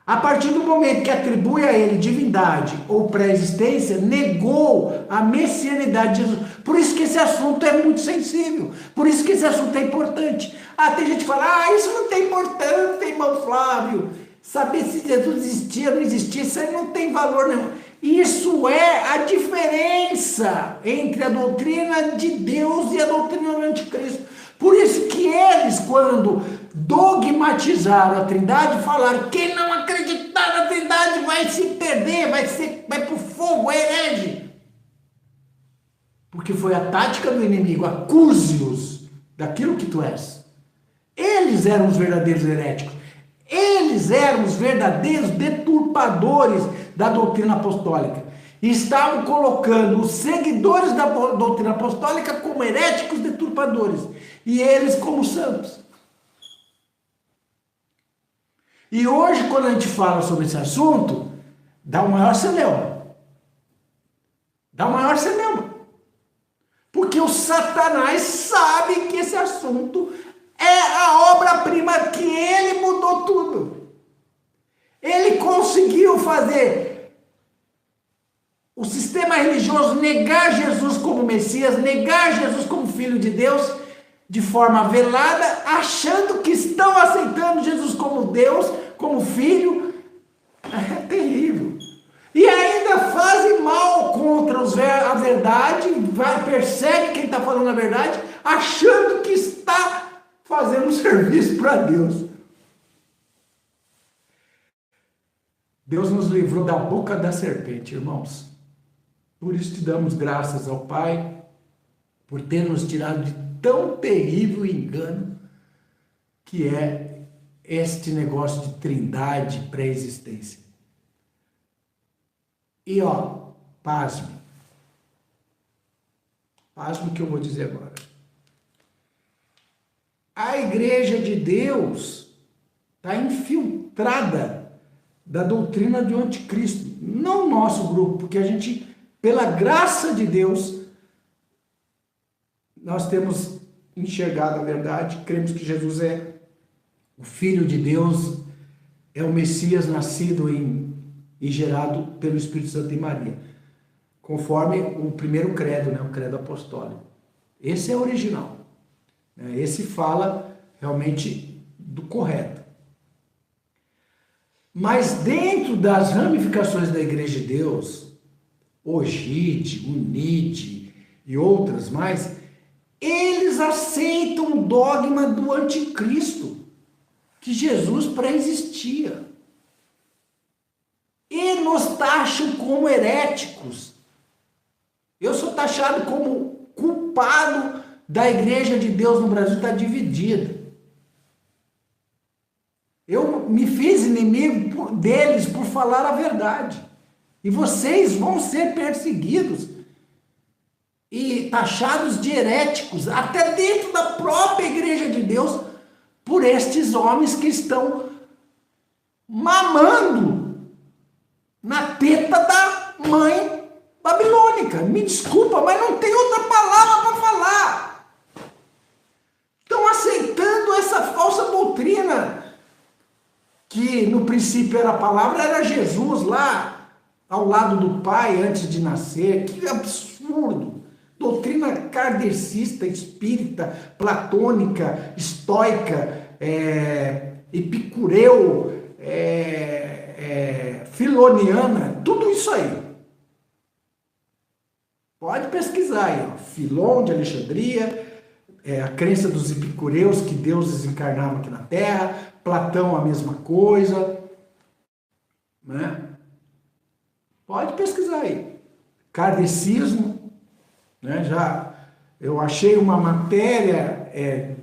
A partir do momento que atribui a ele divindade ou pré-existência, negou a messianidade de Jesus. Por isso que esse assunto é muito sensível. Por isso que esse assunto é importante. Tem gente que fala, isso não tem importância, irmão Flávio. Saber se Jesus existia ou não existia, isso aí não tem valor nenhum. Isso é a diferença entre a doutrina de Deus e a doutrina do anticristo. Por isso que eles, quando dogmatizaram a Trindade, falaram: quem não acreditar na Trindade vai se perder, vai para o fogo, é herege. Porque foi a tática do inimigo: acuse-os daquilo que tu és. Eles eram os verdadeiros heréticos. Eles eram os verdadeiros deturpadores da doutrina apostólica. E estavam colocando os seguidores da doutrina apostólica como heréticos deturpadores. E eles como santos. E hoje, quando a gente fala sobre esse assunto, dá o maior celeuma. Dá o maior celeuma. Porque o Satanás sabe que esse assunto é a obra-prima que ele mudou tudo. Ele conseguiu fazer o sistema religioso negar Jesus como Messias, negar Jesus como Filho de Deus, de forma velada, achando que estão aceitando Jesus como Deus, como Filho. É terrível. E ainda fazem mal contra a verdade, persegue quem está falando a verdade, achando que está fazendo um serviço para Deus. Deus nos livrou da boca da serpente, irmãos. Por isso te damos graças ao Pai, por ter nos tirado de tão terrível engano que é este negócio de trindade, pré-existência. E pasme. Pasme o que eu vou dizer agora. A igreja de Deus está infiltrada da doutrina do anticristo. Não o nosso grupo, porque a gente, pela graça de Deus, nós temos enxergado a verdade, cremos que Jesus é o Filho de Deus, é o Messias nascido e gerado pelo Espírito Santo em Maria, conforme o primeiro credo, o credo apostólico. Esse é o original. Esse fala realmente do correto. Mas dentro das ramificações da Igreja de Deus, Ogide, Unide e outras mais, eles aceitam o dogma do anticristo, que Jesus pré-existia. E nos taxam como heréticos. Eu sou taxado como culpado da Igreja de Deus no Brasil estar dividida. Eu me fiz inimigo deles por falar a verdade. E vocês vão ser perseguidos e taxados de heréticos, até dentro da própria Igreja de Deus, por estes homens que estão mamando na teta da mãe babilônica. Me desculpa, mas não tem outra palavra para falar. Estão aceitando essa falsa doutrina, que no princípio era a palavra, era Jesus lá, ao lado do Pai, antes de nascer. Que absurdo! Doutrina kardecista, espírita, platônica, estoica, epicureu, filoniana, tudo isso aí. Pode pesquisar aí, Filon de Alexandria, a crença dos epicureus que Deus desencarnava aqui na Terra, Platão a mesma coisa, né? Pode pesquisar aí. Kardecismo, né? Eu achei uma matéria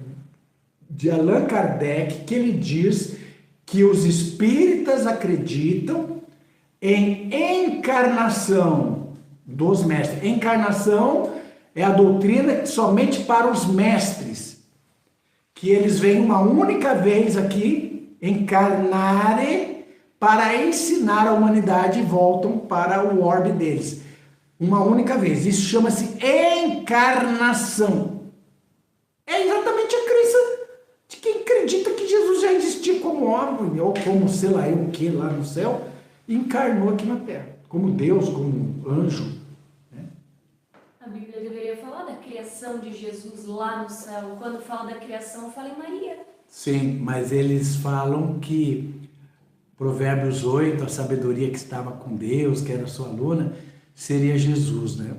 de Allan Kardec que ele diz que os espíritas acreditam em encarnação dos mestres. Encarnação é a doutrina somente para os mestres, que eles vêm uma única vez aqui, encarnarem para ensinar a humanidade e voltam para o orbe deles. Uma única vez. Isso chama-se encarnação. É exatamente a crença de quem acredita que Jesus já existia como homem, ou como sei lá o que lá no céu, e encarnou aqui na Terra, como Deus, como anjo. A Bíblia deveria falar da criação de Jesus lá no céu. Quando fala da criação, fala em Maria. Sim, mas eles falam que Provérbios 8, a sabedoria que estava com Deus, que era sua aluna, seria Jesus, né?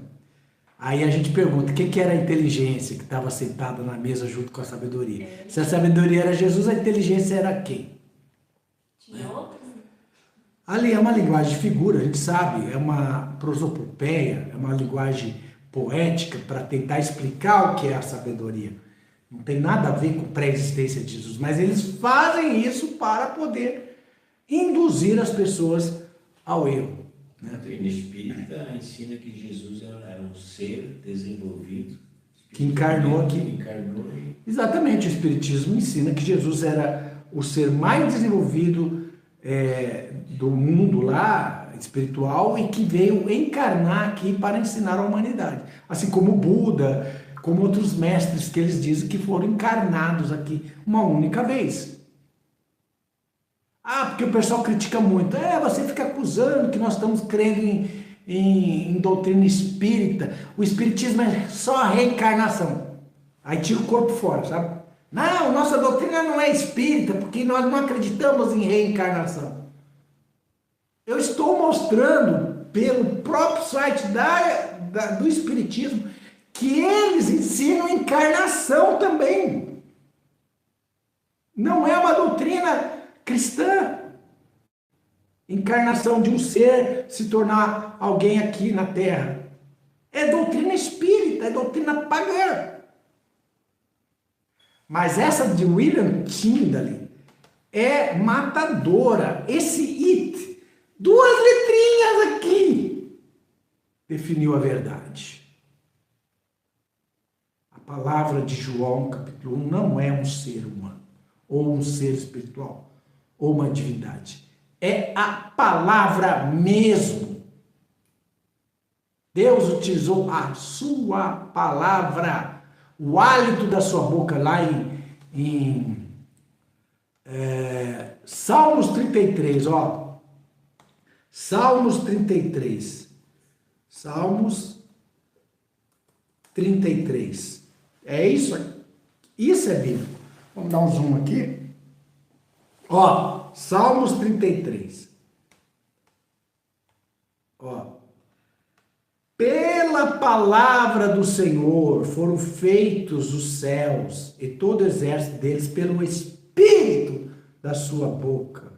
Aí a gente pergunta, quem que era a inteligência que estava sentada na mesa junto com a sabedoria? Se a sabedoria era Jesus, a inteligência era quem? Tinha outros? Ali é uma linguagem de figura, a gente sabe, é uma prosopopeia, é uma linguagem poética para tentar explicar o que é a sabedoria. Não tem nada a ver com pré-existência de Jesus, mas eles fazem isso para poder induzir as pessoas ao erro. A doutrina espírita ensina que Jesus era um ser desenvolvido, Que encarnou aqui. E... Exatamente, o Espiritismo ensina que Jesus era o ser mais desenvolvido do mundo lá, espiritual, e que veio encarnar aqui para ensinar a humanidade. Assim como o Buda, como outros mestres que eles dizem que foram encarnados aqui uma única vez. Porque o pessoal critica muito. Você fica acusando que nós estamos crendo em doutrina espírita. O espiritismo é só a reencarnação. Aí tira o corpo fora, sabe? Não, nossa doutrina não é espírita, porque nós não acreditamos em reencarnação. Eu estou mostrando pelo próprio site do espiritismo que eles ensinam encarnação também. Não é uma doutrina cristã. Encarnação de um ser se tornar alguém aqui na Terra. É doutrina espírita, é doutrina pagã. Mas essa de William Tyndale é matadora. Esse it, 2 letrinhas aqui, definiu a verdade. A palavra de João, capítulo 1, não é um ser humano, ou um ser espiritual, ou uma divindade. É a palavra mesmo. Deus utilizou a sua palavra, o hálito da sua boca, lá em Salmos 33, ó. Salmos 33. Salmos 33. É isso aqui. Isso é Bíblia. Vamos dar um zoom aqui. Ó, Salmos 33. Ó. Pela palavra do Senhor foram feitos os céus e todo o exército deles pelo Espírito da sua boca.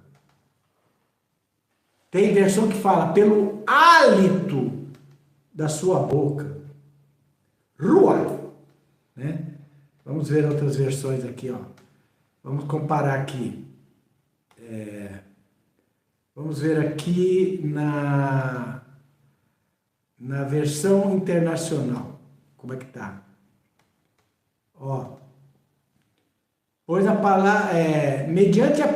Tem versão que fala pelo hálito da sua boca. Ruach, né? Vamos ver outras versões aqui, ó. Vamos comparar aqui. Vamos ver aqui na versão internacional. Como é que tá? Ó. Pois a palavra mediante a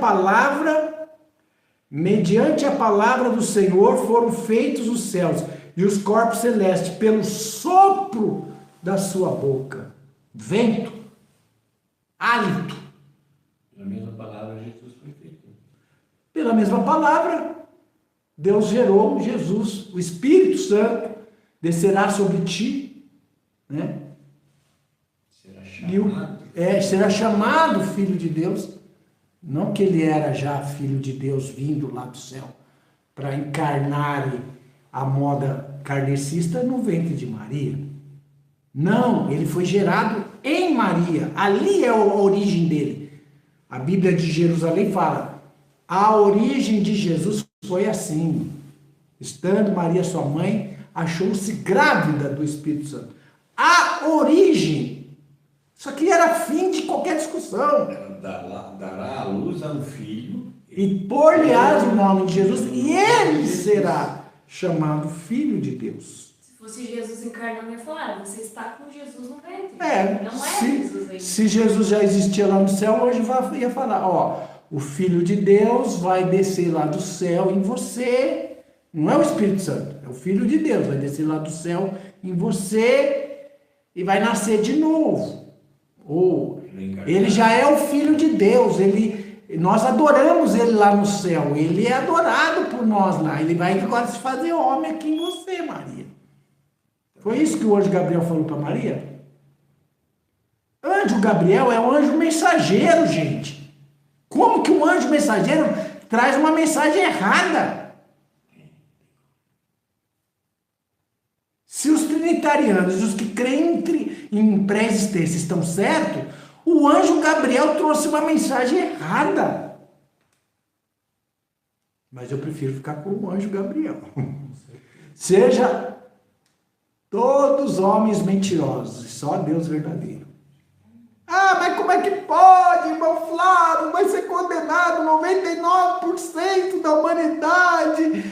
palavra do Senhor foram feitos os céus e os corpos celestes pelo sopro da sua boca. Vento, hálito. Pela mesma palavra, Jesus foi feito. Pela mesma palavra, Deus gerou Jesus, o Espírito Santo descerá sobre ti, né? Será chamado Filho de Deus. Não que ele era já Filho de Deus vindo lá do céu para encarnar a moda kardecista no ventre de Maria. Não, ele foi gerado em Maria. Ali é a origem dele. A Bíblia de Jerusalém fala: a origem de Jesus foi assim. Estando Maria, sua mãe, achou-se grávida do Espírito Santo. A origem. Isso aqui era fim de qualquer discussão. Dará à luz a um filho. E por-lhe-ás o nome de Jesus, e ele será chamado Filho de Deus. Se fosse Jesus encarnando, ia falar: você está com Jesus no ventre. Não Jesus ainda. Se Jesus já existia lá no céu, hoje ia falar: ó, o Filho de Deus vai descer lá do céu em você. Não é o Espírito Santo, é o Filho de Deus, vai descer lá do céu em você e vai nascer de novo. Ou ele já é o Filho de Deus, nós adoramos ele lá no céu, ele é adorado por nós lá, ele vai agora se fazer homem aqui em você, Maria. Foi isso que o anjo Gabriel falou para Maria? Anjo Gabriel é um anjo mensageiro, gente. Como que um anjo mensageiro traz uma mensagem errada? Se os trinitarianos, os que creem em pré-existência estão certos, o anjo Gabriel trouxe uma mensagem errada. Mas eu prefiro ficar com o anjo Gabriel. Seja todos homens mentirosos, só Deus verdadeiro. como é que pode, irmão Flávio, vai ser condenado 99% da humanidade.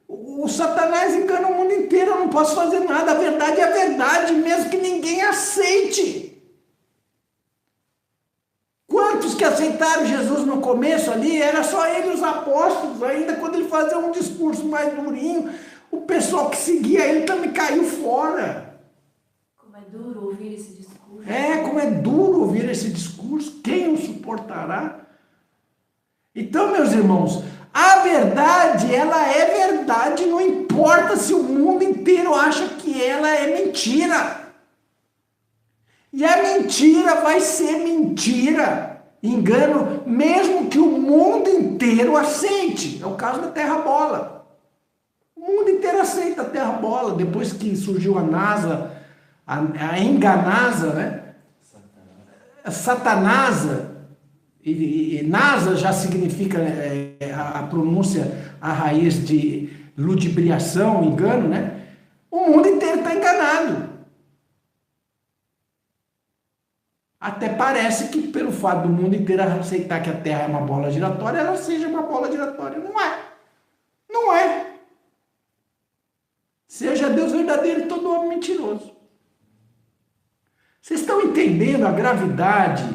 O Satanás engana o mundo inteiro, eu não posso fazer nada, a verdade é a verdade, mesmo que ninguém aceite. Quantos que aceitaram Jesus no começo ali, era só ele e os apóstolos, ainda quando ele fazia um discurso mais durinho, o pessoal que seguia ele também caiu fora. Como é duro ouvir esse discurso. Como é duro ouvir esse discurso, quem o suportará? Então, meus irmãos, a verdade, ela é verdade, não importa se o mundo inteiro acha que ela é mentira. E a mentira vai ser mentira, engano, mesmo que o mundo inteiro aceite. É o caso da Terra-bola. O mundo inteiro aceita a Terra-bola, depois que surgiu a NASA, a enganasa, né? Satanasa, e NASA já significa a pronúncia, a raiz de ludibriação, engano, né? O mundo inteiro está enganado. Até parece que pelo fato do mundo inteiro aceitar que a Terra é uma bola giratória, ela seja uma bola giratória. Não é. Não é. Seja Deus verdadeiro e todo homem mentiroso. Vocês estão entendendo a gravidade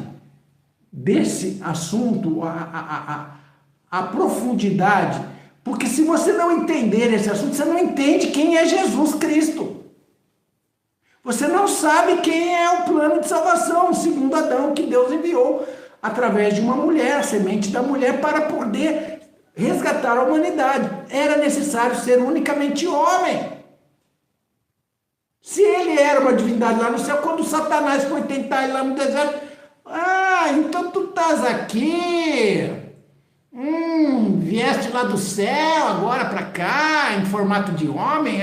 desse assunto, a profundidade? Porque se você não entender esse assunto, você não entende quem é Jesus Cristo. Você não sabe quem é o plano de salvação, segundo Adão, que Deus enviou através de uma mulher, a semente da mulher, para poder resgatar a humanidade. Era necessário ser unicamente homem. Se ele era uma divindade lá no céu, quando Satanás foi tentar ir lá no deserto, então tu estás aqui, vieste lá do céu, agora para cá, em formato de homem,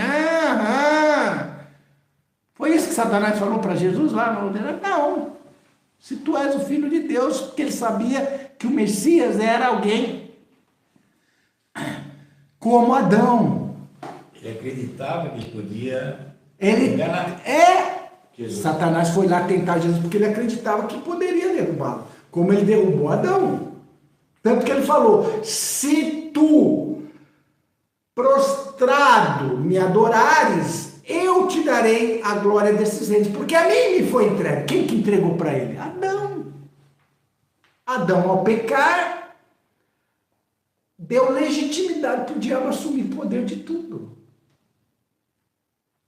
Foi isso que Satanás falou para Jesus lá no deserto? Não, se tu és o Filho de Deus, porque ele sabia que o Messias era alguém como Adão. Ele acreditava que podia... Jesus. Satanás foi lá tentar Jesus porque ele acreditava que poderia derrubá-lo, como ele derrubou Adão. Tanto que ele falou: se tu prostrado me adorares, eu te darei a glória desses reinos, porque a mim me foi entregue. Quem que entregou para ele? Adão. Adão, ao pecar, deu legitimidade para o diabo assumir o poder de tudo.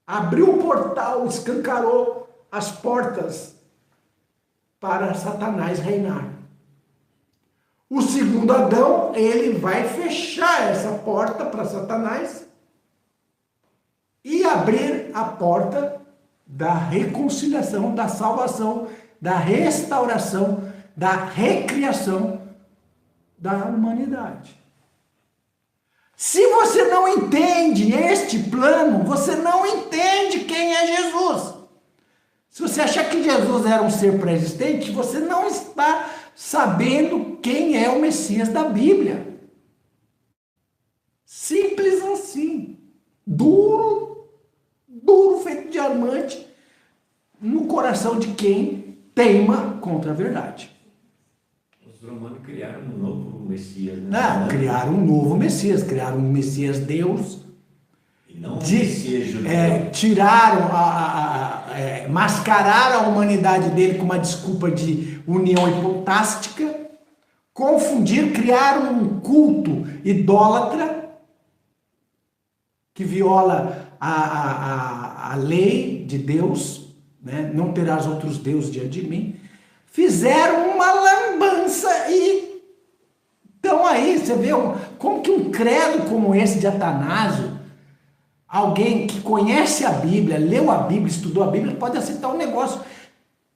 Abriu o portal, escancarou as portas para Satanás reinar. O segundo Adão, ele vai fechar essa porta para Satanás e abrir a porta da reconciliação, da salvação, da restauração, da recriação da humanidade. Se você não entende este plano, você não entende quem é Jesus. Se você achar que Jesus era um ser pré-existente, você não está sabendo quem é o Messias da Bíblia. Simples assim. Duro feito de diamante no coração de quem teima contra a verdade. Os romanos criaram um novo Messias. Né? Não, criaram um novo Messias, criaram um Messias Deus. E não um Messias judeu. Tiraram, mascararam a humanidade dele com uma desculpa de união hipotástica, confundiram, criaram um culto idólatra que viola a lei de Deus, né? Não terás outros deuses diante de mim. Fizeram uma lambança e então aí você vê como que um credo como esse de Atanásio, alguém que conhece a Bíblia, leu a Bíblia, estudou a Bíblia, pode aceitar um negócio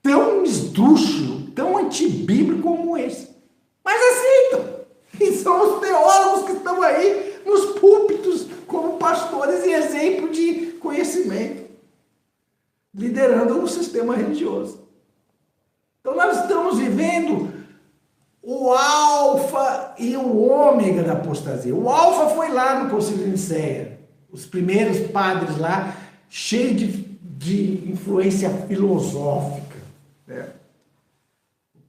tão esdrúxulo, tão antibíblico como esse. Mas aceitam. E são os teólogos que estão aí nos púlpitos como pastores e exemplo de conhecimento, liderando o sistema religioso. Então nós estamos vivendo o alfa e o ômega da apostasia. O alfa foi lá no Concílio de Nicéia, os primeiros padres lá, cheios de influência filosófica, né?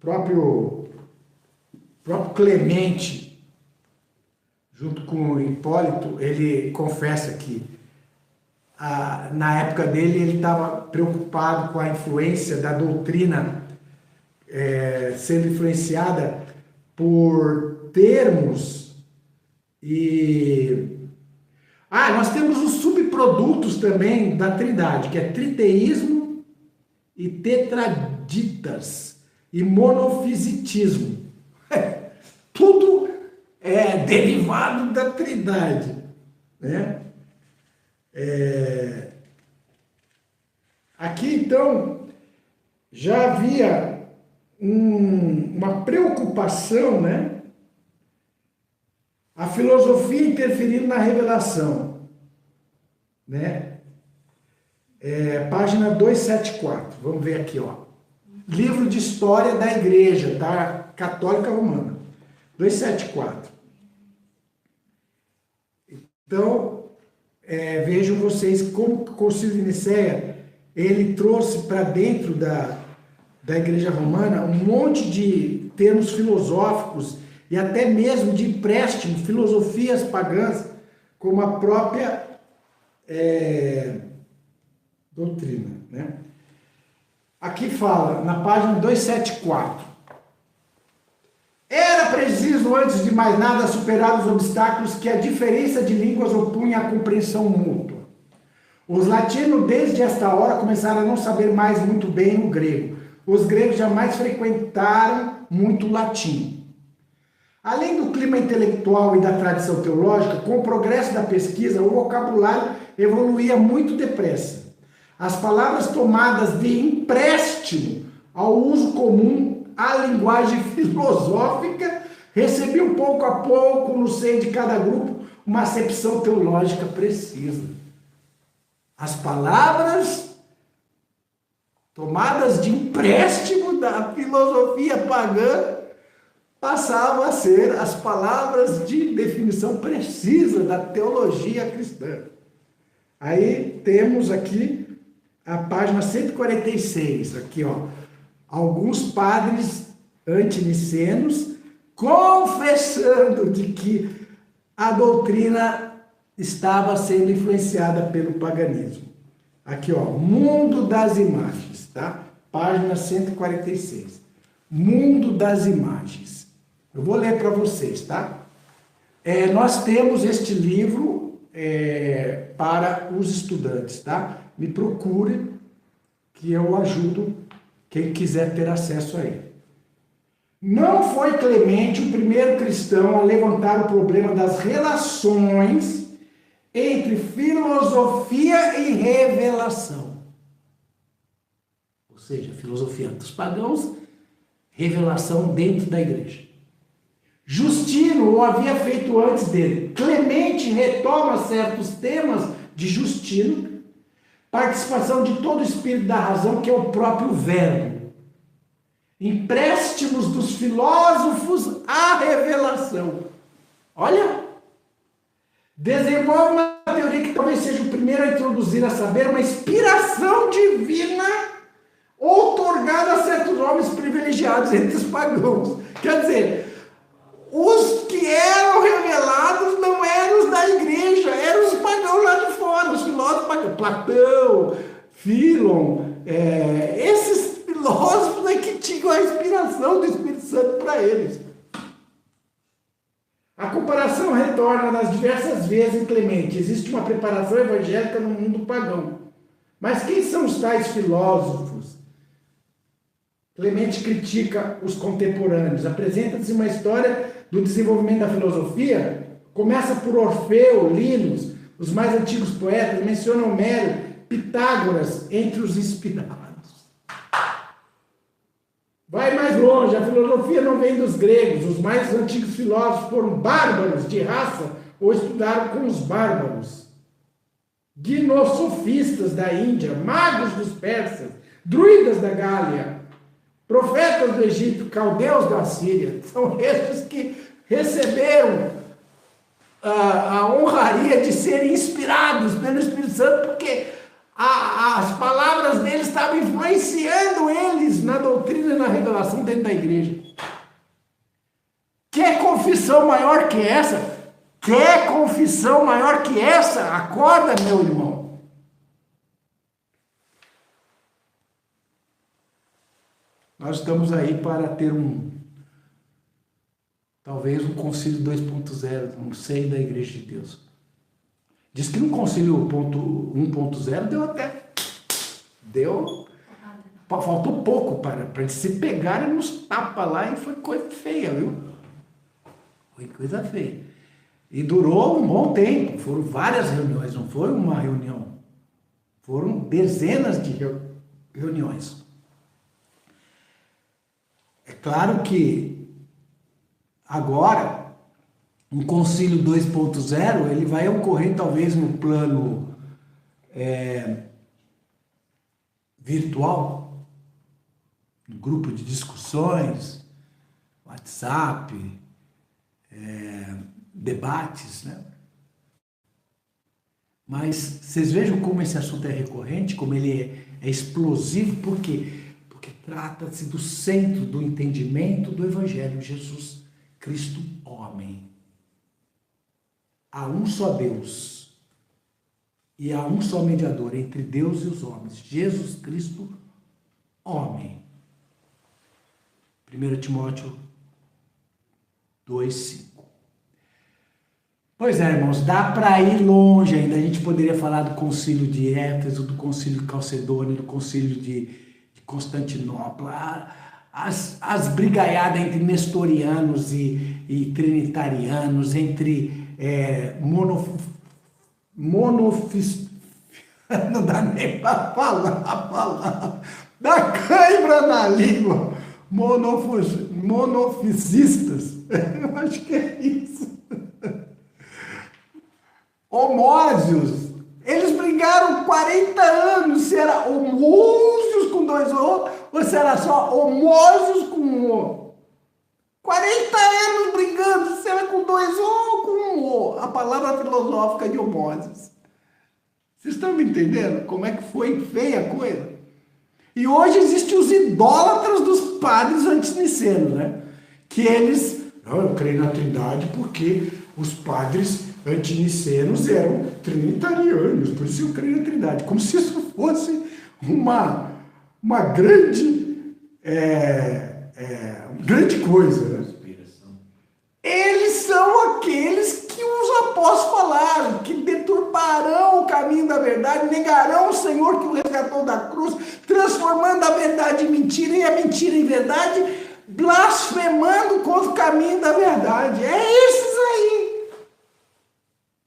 próprio Clemente, junto com Hipólito, ele confessa que na época dele ele estava preocupado com a influência da doutrina sendo influenciada por termos e... nós temos os subprodutos também da Trindade, que é triteísmo e tetraditas e monofisitismo. Tudo é derivado da Trindade, né? Aqui, então, já havia uma preocupação, né? A filosofia interferindo na revelação, né? Página 274, vamos ver aqui, ó. Livro de História da Igreja, tá? Católica Romana, 274. Então, vejam vocês como o Concílio de Nicéia, ele trouxe para dentro da Igreja Romana um monte de termos filosóficos e até mesmo de empréstimo, filosofias pagãs, como a própria doutrina, né? Aqui fala, na página 274, era preciso, antes de mais nada, superar os obstáculos que a diferença de línguas opunha à compreensão mútua. Os latinos, desde esta hora, começaram a não saber mais muito bem o grego. Os gregos jamais frequentaram muito o latim. Além do clima intelectual e da tradição teológica, com o progresso da pesquisa, o vocabulário evoluía muito depressa. As palavras tomadas de empréstimo ao uso comum à linguagem filosófica recebiam pouco a pouco, no seio de cada grupo, uma acepção teológica precisa. As palavras tomadas de empréstimo da filosofia pagã passavam a ser as palavras de definição precisa da teologia cristã. Aí temos aqui a página 146, aqui, ó. Alguns padres antinicenos confessando de que a doutrina estava sendo influenciada pelo paganismo. Aqui, ó, Mundo das Imagens, tá? Página 146. Mundo das Imagens. Eu vou ler para vocês, tá? Nós temos este livro para os estudantes, tá? Me procure que eu ajudo quem quiser ter acesso a ele. Não foi Clemente o primeiro cristão a levantar o problema das relações entre filosofia e revelação. Ou seja, filosofia dos pagãos, revelação dentro da igreja. Justino o havia feito antes dele. Clemente retoma certos temas de Justino, participação de todo o espírito da razão, que é o próprio verbo. Empréstimos dos filósofos à revelação. Olha! Desenvolve uma teoria que talvez seja o primeiro a introduzir a saber uma inspiração divina outorgada a certos homens privilegiados entre os pagãos. Quer dizer, os que eram revelados não eram os da igreja, eram os pagãos lá de fora, os filósofos pagãos. Platão, Fílon, esses filósofos é que tinham a inspiração do Espírito Santo para eles. A comparação retorna nas diversas vezes em Clemente. Existe uma preparação evangélica no mundo pagão. Mas quem são os tais filósofos? Clemente critica os contemporâneos. Apresenta-se uma história do desenvolvimento da filosofia. Começa por Orfeu, Linus, os mais antigos poetas, menciona Homero, Pitágoras, entre os inspirados. Vai mais longe, a filosofia não vem dos gregos, os mais antigos filósofos foram bárbaros de raça ou estudaram com os bárbaros. Gnosofistas da Índia, magos dos persas, druidas da Gália, profetas do Egito, caldeus da Síria, são esses que receberam a honraria de serem inspirados pelo Espírito Santo, porque As palavras dele estavam influenciando eles na doutrina e na revelação dentro da igreja. Quer confissão maior que essa? Quer confissão maior que essa? Acorda, meu irmão. Nós estamos aí para ter talvez um concílio 2.0, não sei, da Igreja de Deus. Diz que no concílio 1.0 faltou pouco para eles se pegarem nos tapas lá e foi coisa feia, viu? Foi coisa feia. E durou um bom tempo, foram várias reuniões, não foi uma reunião. Foram dezenas de reuniões. É claro que agora, um concílio 2.0, ele vai ocorrer talvez no plano virtual, no grupo de discussões, WhatsApp, debates, né? Mas vocês vejam como esse assunto é recorrente, como ele é explosivo, por quê? Porque trata-se do centro do entendimento do Evangelho, Jesus Cristo, homem. Há um só Deus e há um só mediador entre Deus e os homens, Jesus Cristo, homem. 1 Timóteo 2:5. Pois é, irmãos, dá para ir longe ainda. A gente poderia falar do concílio de Éfeso, do concílio de Calcedônia, do concílio de Constantinopla, as brigaiadas entre nestorianos e trinitarianos, entre não dá nem para falar a palavra, dá cãibra na língua, monofisistas, eu acho que é isso. Homósios, eles brigaram 40 anos, se era homósios com 2 O, ou se era só homósios com 1 O. 40 anos brigando, se era com 2 O ou com 1 O, a palavra filosófica de homósios. Vocês estão me entendendo como é que foi feia a coisa? E hoje existem os idólatras dos padres antinicenos, né? Que eles, eu creio na Trindade porque os padres antinicenos eram trinitarianos, por isso eu creio na Trindade, como se isso fosse uma grande coisa, né? Eles são aqueles que os apóstolos falaram, que deturparão o caminho da verdade, negarão o Senhor que o resgatou da cruz, transformando a verdade em mentira e a mentira em verdade, blasfemando contra o caminho da verdade. É esses aí.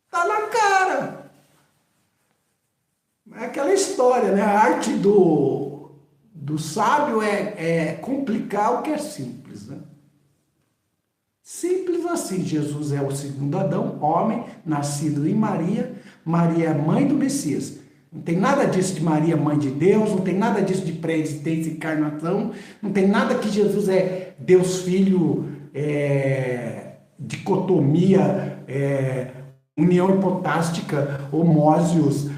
Está na cara. É aquela história, né? A arte do sábio é complicar o que é simples, né? Simples assim. Jesus é o segundo Adão, homem, nascido em Maria. Maria é mãe do Messias. Não tem nada disso de Maria, mãe de Deus, não tem nada disso de pré-existência e encarnação, não tem nada que Jesus é Deus Filho, dicotomia, união hipotástica, homósios,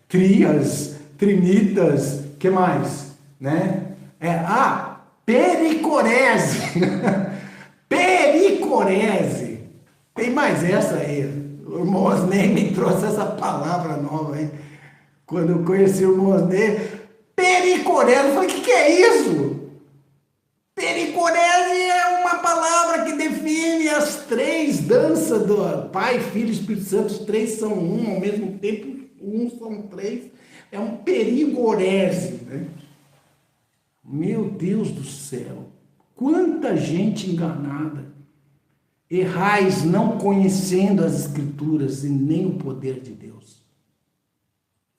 trias, trinitas, que mais? Né? Pericorese. Pericorese. Tem mais essa aí. O irmão Osnei me trouxe essa palavra nova aí. Quando eu conheci o irmão Osnei, pericorese. Eu falei, o que é isso? Pericorese é uma palavra que define as 3 danças do Pai, Filho e Espírito Santo. Os 3 são um ao mesmo tempo, são 3. É um perigorese, né? Meu Deus do céu, quanta gente enganada. Errais não conhecendo as Escrituras e nem o poder de Deus.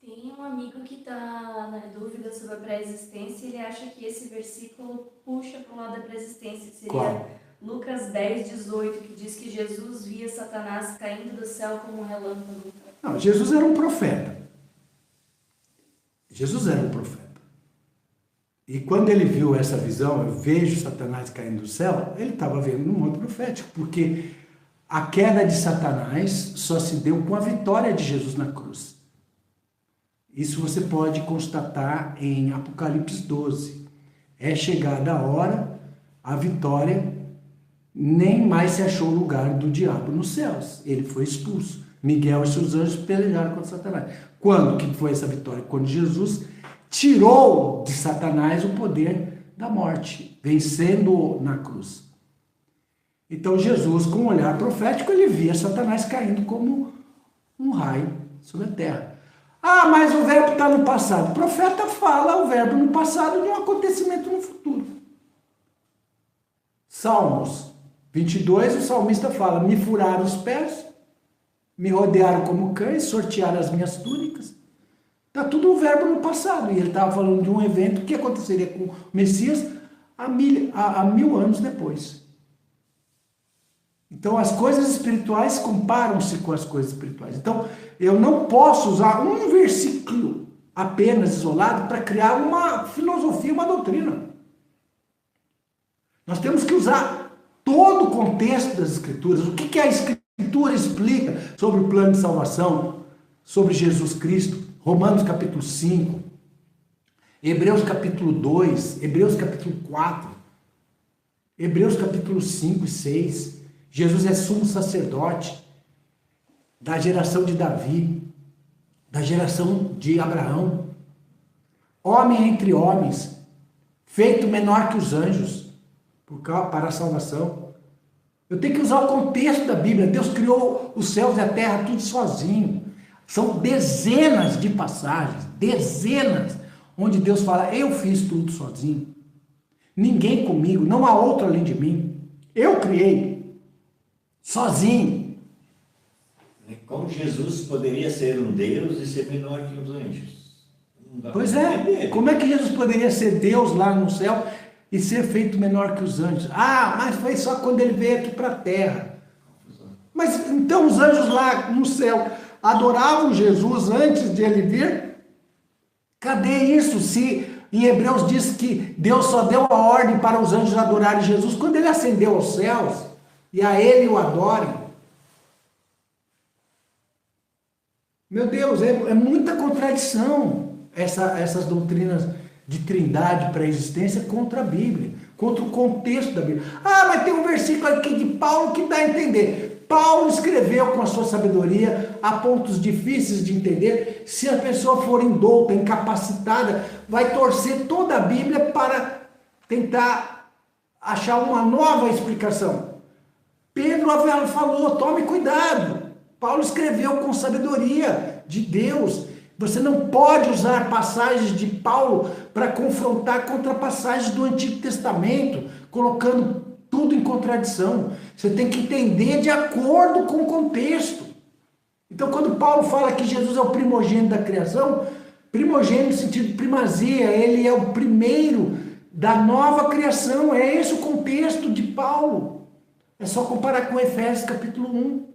Tem um amigo que está na dúvida sobre a pré-existência e ele acha que esse versículo puxa para o lado da pré-existência. Seria Qual? Lucas 10:18, que diz que Jesus via Satanás caindo do céu como um relâmpago. Não, Jesus era um profeta. Jesus era um profeta. E quando ele viu essa visão, eu vejo Satanás caindo do céu, ele estava vendo no mundo profético, porque a queda de Satanás só se deu com a vitória de Jesus na cruz. Isso você pode constatar em Apocalipse 12. É chegada a hora, a vitória, nem mais se achou lugar do diabo nos céus. Ele foi expulso. Miguel e seus anjos pelejaram contra Satanás. Quando que foi essa vitória? Quando Jesus tirou de Satanás o poder da morte, vencendo-o na cruz. Então Jesus, com um olhar profético, ele via Satanás caindo como um raio sobre a terra. Ah, mas o verbo está no passado. O profeta fala o verbo no passado de um acontecimento no futuro. Salmos 22, o salmista fala: me furaram os pés, me rodearam como cães, sortearam as minhas túnicas. Está tudo um verbo no passado. E ele estava falando de um evento que aconteceria com o Messias há 1000 anos depois. Então as coisas espirituais comparam-se com as coisas espirituais. Então eu não posso usar um versículo apenas isolado para criar uma filosofia, uma doutrina. Nós temos que usar todo o contexto das Escrituras. O que a Escritura explica sobre o plano de salvação, sobre Jesus Cristo? Romanos capítulo 5, Hebreus capítulo 2, Hebreus capítulo 4, Hebreus capítulo 5 e 6. Jesus é sumo sacerdote da geração de Davi, da geração de Abraão, homem entre homens, feito menor que os anjos, para a salvação. Eu tenho que usar o contexto da Bíblia. Deus criou os céus e a terra tudo sozinho. São dezenas de passagens, dezenas, onde Deus fala: eu fiz tudo sozinho. Ninguém comigo, não há outro além de mim. Eu criei, sozinho. Como Jesus poderia ser um Deus e ser menor que os anjos? Pois é, como é que Jesus poderia ser Deus lá no céu e ser feito menor que os anjos? Ah, mas foi só quando ele veio aqui para a terra. Mas então os anjos lá no céu adoravam Jesus antes de ele vir? Cadê isso? Se em Hebreus diz que Deus só deu a ordem para os anjos adorarem Jesus quando ele ascendeu aos céus e a ele o adorem. Meu Deus, é muita contradição essas doutrinas de trindade, pré-existência contra a Bíblia, contra o contexto da Bíblia. Ah, mas tem um versículo aqui de Paulo que dá a entender. Paulo escreveu com a sua sabedoria a pontos difíceis de entender. Se a pessoa for indouta, incapacitada, vai torcer toda a Bíblia para tentar achar uma nova explicação. Pedro falou: tome cuidado. Paulo escreveu com sabedoria de Deus. Você não pode usar passagens de Paulo para confrontar contra passagens do Antigo Testamento, colocando tudo em contradição. Você tem que entender de acordo com o contexto. Então, quando Paulo fala que Jesus é o primogênito da criação, primogênito no sentido de primazia, ele é o primeiro da nova criação. É esse o contexto de Paulo. É só comparar com Efésios capítulo 1.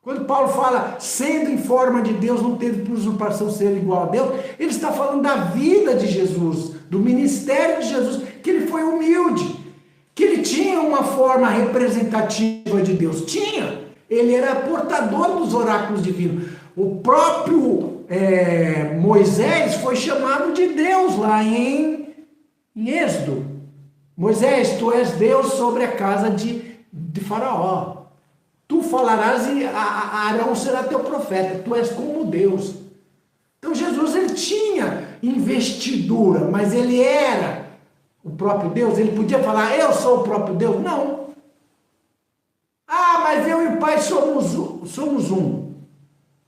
Quando Paulo fala, sendo em forma de Deus, não teve por usurpação ser igual a Deus, ele está falando da vida de Jesus, do ministério de Jesus, que ele foi humilde, que ele tinha uma forma representativa de Deus. Tinha. Ele era portador dos oráculos divinos. O próprio Moisés foi chamado de Deus lá em Êxodo. Moisés, tu és Deus sobre a casa de Faraó. Tu falarás e Arão será teu profeta. Tu és como Deus. Então Jesus, ele tinha investidura, mas ele era o próprio Deus. Ele podia falar: eu sou o próprio Deus? Não. Ah, mas eu e o Pai somos um.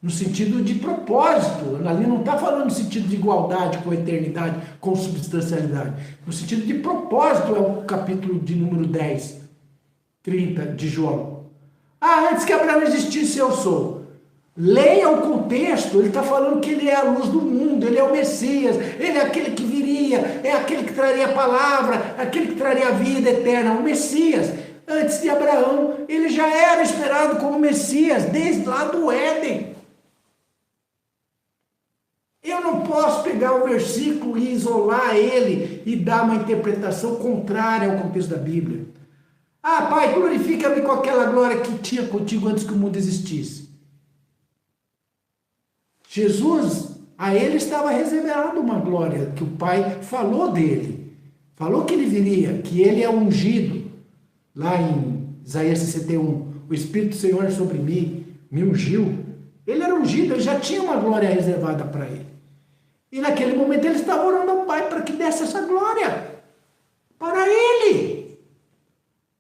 No sentido de propósito. Ali não está falando no sentido de igualdade com a eternidade, com substancialidade. No sentido de propósito é o capítulo de número 10, 30 de João. Ah, antes que Abraão existisse, eu sou. Leia o contexto. Ele está falando que ele é a luz do mundo, ele é o Messias, ele é aquele que viria, é aquele que traria a palavra, aquele que traria a vida eterna, o Messias. Antes de Abraão, ele já era esperado como Messias, desde lá do Éden. Eu não posso pegar o versículo e isolar ele e dar uma interpretação contrária ao contexto da Bíblia. Ah, Pai, glorifica-me com aquela glória que tinha contigo antes que o mundo existisse. Jesus, a ele estava reservado uma glória, que o Pai falou dele. Falou que ele viria, que ele é ungido. Lá em Isaías 61, o Espírito do Senhor é sobre mim, me ungiu. Ele era ungido, ele já tinha uma glória reservada para ele. E naquele momento ele estava orando ao Pai para que desse essa glória para ele.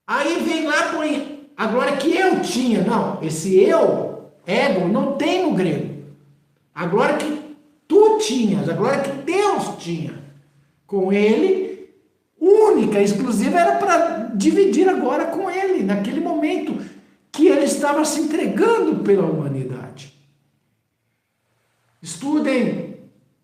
Aí vem lá, põe a glória que eu tinha. Não, esse eu, ego, não tem no grego. A glória que tu tinhas, a glória que Deus tinha com ele, única, exclusiva, era para dividir agora com ele, naquele momento que ele estava se entregando pela humanidade. Estudem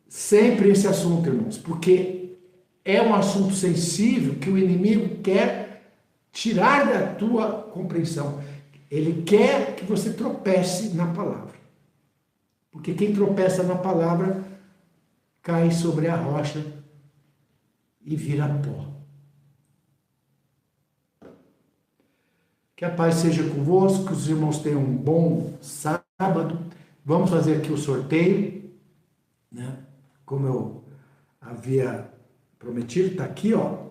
sempre esse assunto, irmãos, porque é um assunto sensível que o inimigo quer tirar da tua compreensão. Ele quer que você tropece na palavra. Porque quem tropeça na palavra cai sobre a rocha e vira pó. Que a paz seja convosco, que os irmãos tenham um bom sábado. Vamos fazer aqui o sorteio, né? Como eu havia prometido, está aqui, ó.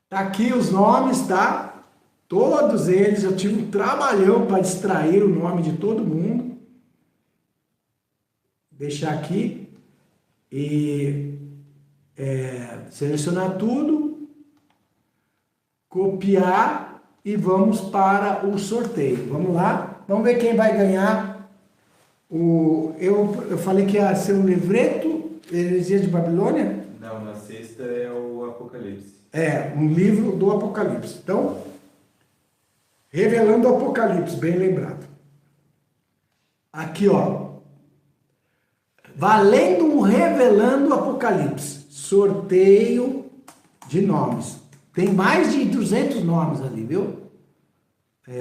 Está aqui os nomes, tá? Todos eles, eu tive um trabalhão para distrair o nome de todo mundo. Deixar aqui e selecionar tudo, copiar e vamos para o sorteio. Vamos lá, vamos ver quem vai ganhar. Eu falei que ia ser um livreto, Heresias de Babilônia? Não, na sexta é o Apocalipse. É, um livro do Apocalipse. Então, revelando o Apocalipse, bem lembrado. Aqui, ó. Valendo um revelando o Apocalipse. Sorteio de nomes. Tem mais de 200 nomes ali, viu?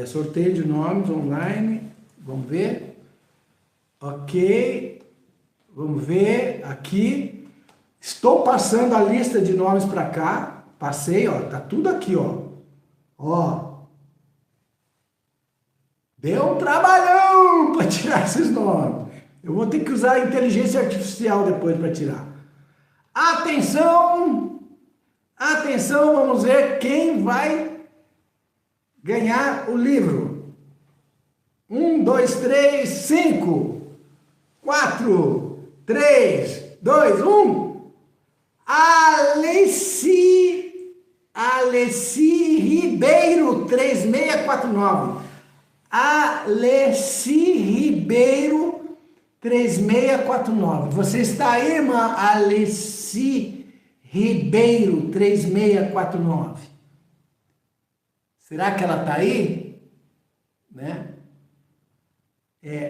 Sorteio de nomes online. Vamos ver. Ok. Vamos ver aqui. Estou passando a lista de nomes para cá. Passei, ó. Tá tudo aqui, ó. Ó. Deu um trabalhão para tirar esses nomes. Eu vou ter que usar a inteligência artificial depois para tirar. Atenção! Atenção, vamos ver quem vai ganhar o livro. 1, 2, 3, 5, 4, 3, 2, 1. Alessi Ribeiro, 3649. Alessi Ribeiro, 3649. Você está aí, irmã Alessi Ribeiro, 3649. Será que ela está aí? Né?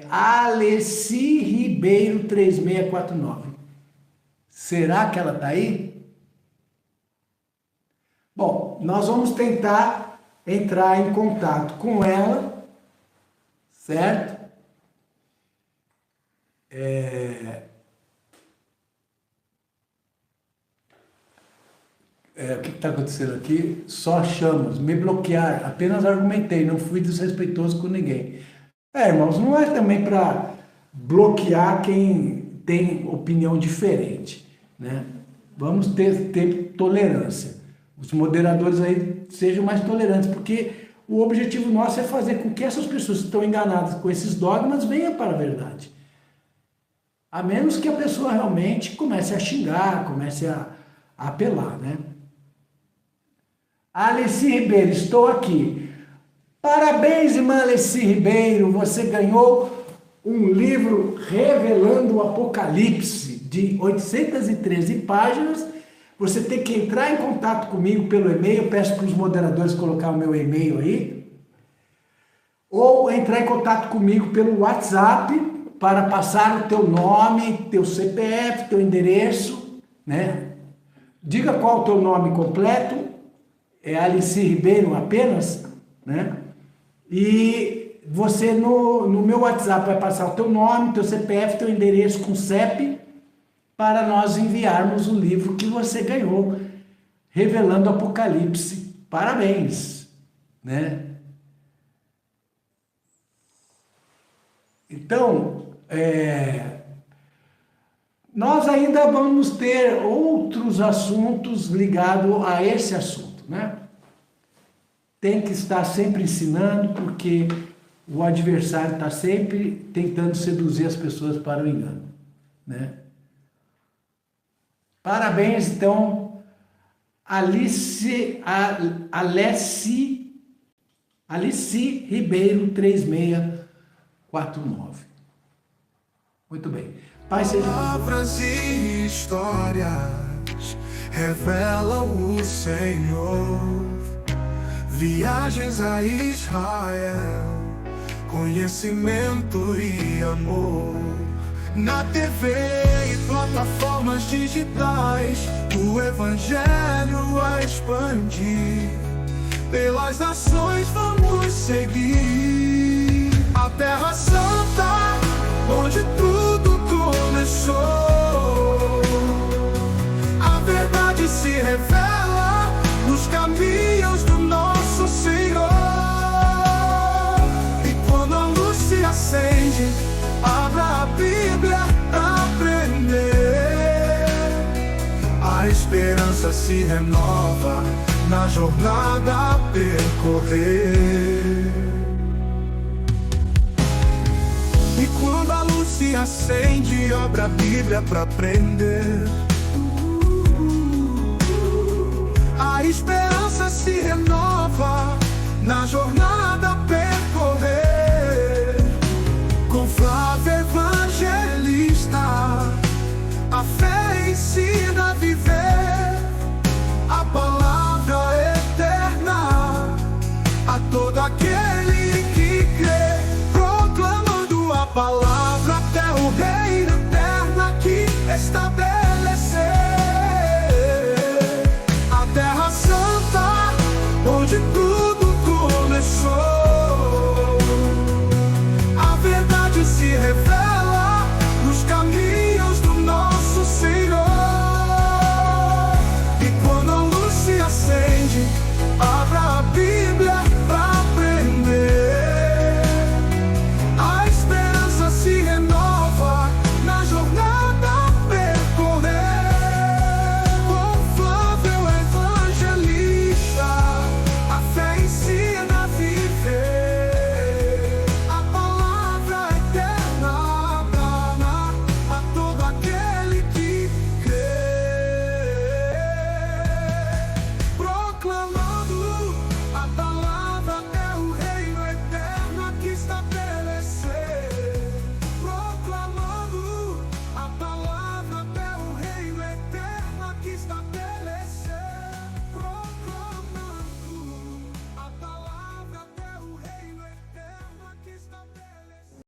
Alessi Ribeiro, 3649. Será que ela está aí? Bom, nós vamos tentar entrar em contato com ela, certo? O que está acontecendo aqui? Só chamas, me bloquear, apenas argumentei, não fui desrespeitoso com ninguém. Irmãos, não é também para bloquear quem tem opinião diferente, né? Vamos ter tolerância. Os moderadores aí sejam mais tolerantes, porque o objetivo nosso é fazer com que essas pessoas que estão enganadas com esses dogmas venham para a verdade. A menos que a pessoa realmente comece a xingar, comece a apelar, né? Alessi Ribeiro, estou aqui. Parabéns, irmã Alessi Ribeiro, você ganhou um livro revelando o Apocalipse de 813 páginas. Você tem que entrar em contato comigo pelo e-mail, eu peço para os moderadores colocar o meu e-mail aí, ou entrar em contato comigo pelo WhatsApp para passar o teu nome, teu CPF, teu endereço, né? Diga qual o teu nome completo, é Alessi Ribeiro apenas, né? E você no meu WhatsApp vai passar o teu nome, teu CPF, teu endereço com CEP, para nós enviarmos o livro que você ganhou, revelando o Apocalipse. Parabéns, né? Então, nós ainda vamos ter outros assuntos ligados a esse assunto, né? Tem que estar sempre ensinando, porque o adversário está sempre tentando seduzir as pessoas para o engano, né? Parabéns, então, Alice Ribeiro 3649. Muito bem. Pai seja... Palavras e histórias revelam o Senhor. Viagens a Israel, conhecimento e amor. Na TV e plataformas digitais, o Evangelho a expandir. Pelas nações vamos seguir a Terra Santa, onde tudo começou. A verdade se revela nos caminhos do nosso Senhor. E quando a luz se acende, abra a Bíblia pra aprender. A esperança se renova na jornada a percorrer. E quando a luz se acende, abra a Bíblia pra aprender. A esperança se renova na jornada a percorrer. Com Flávio Evangelista, a fé ensina a viver a palavra eterna a todo aquele que crê, proclamando a palavra.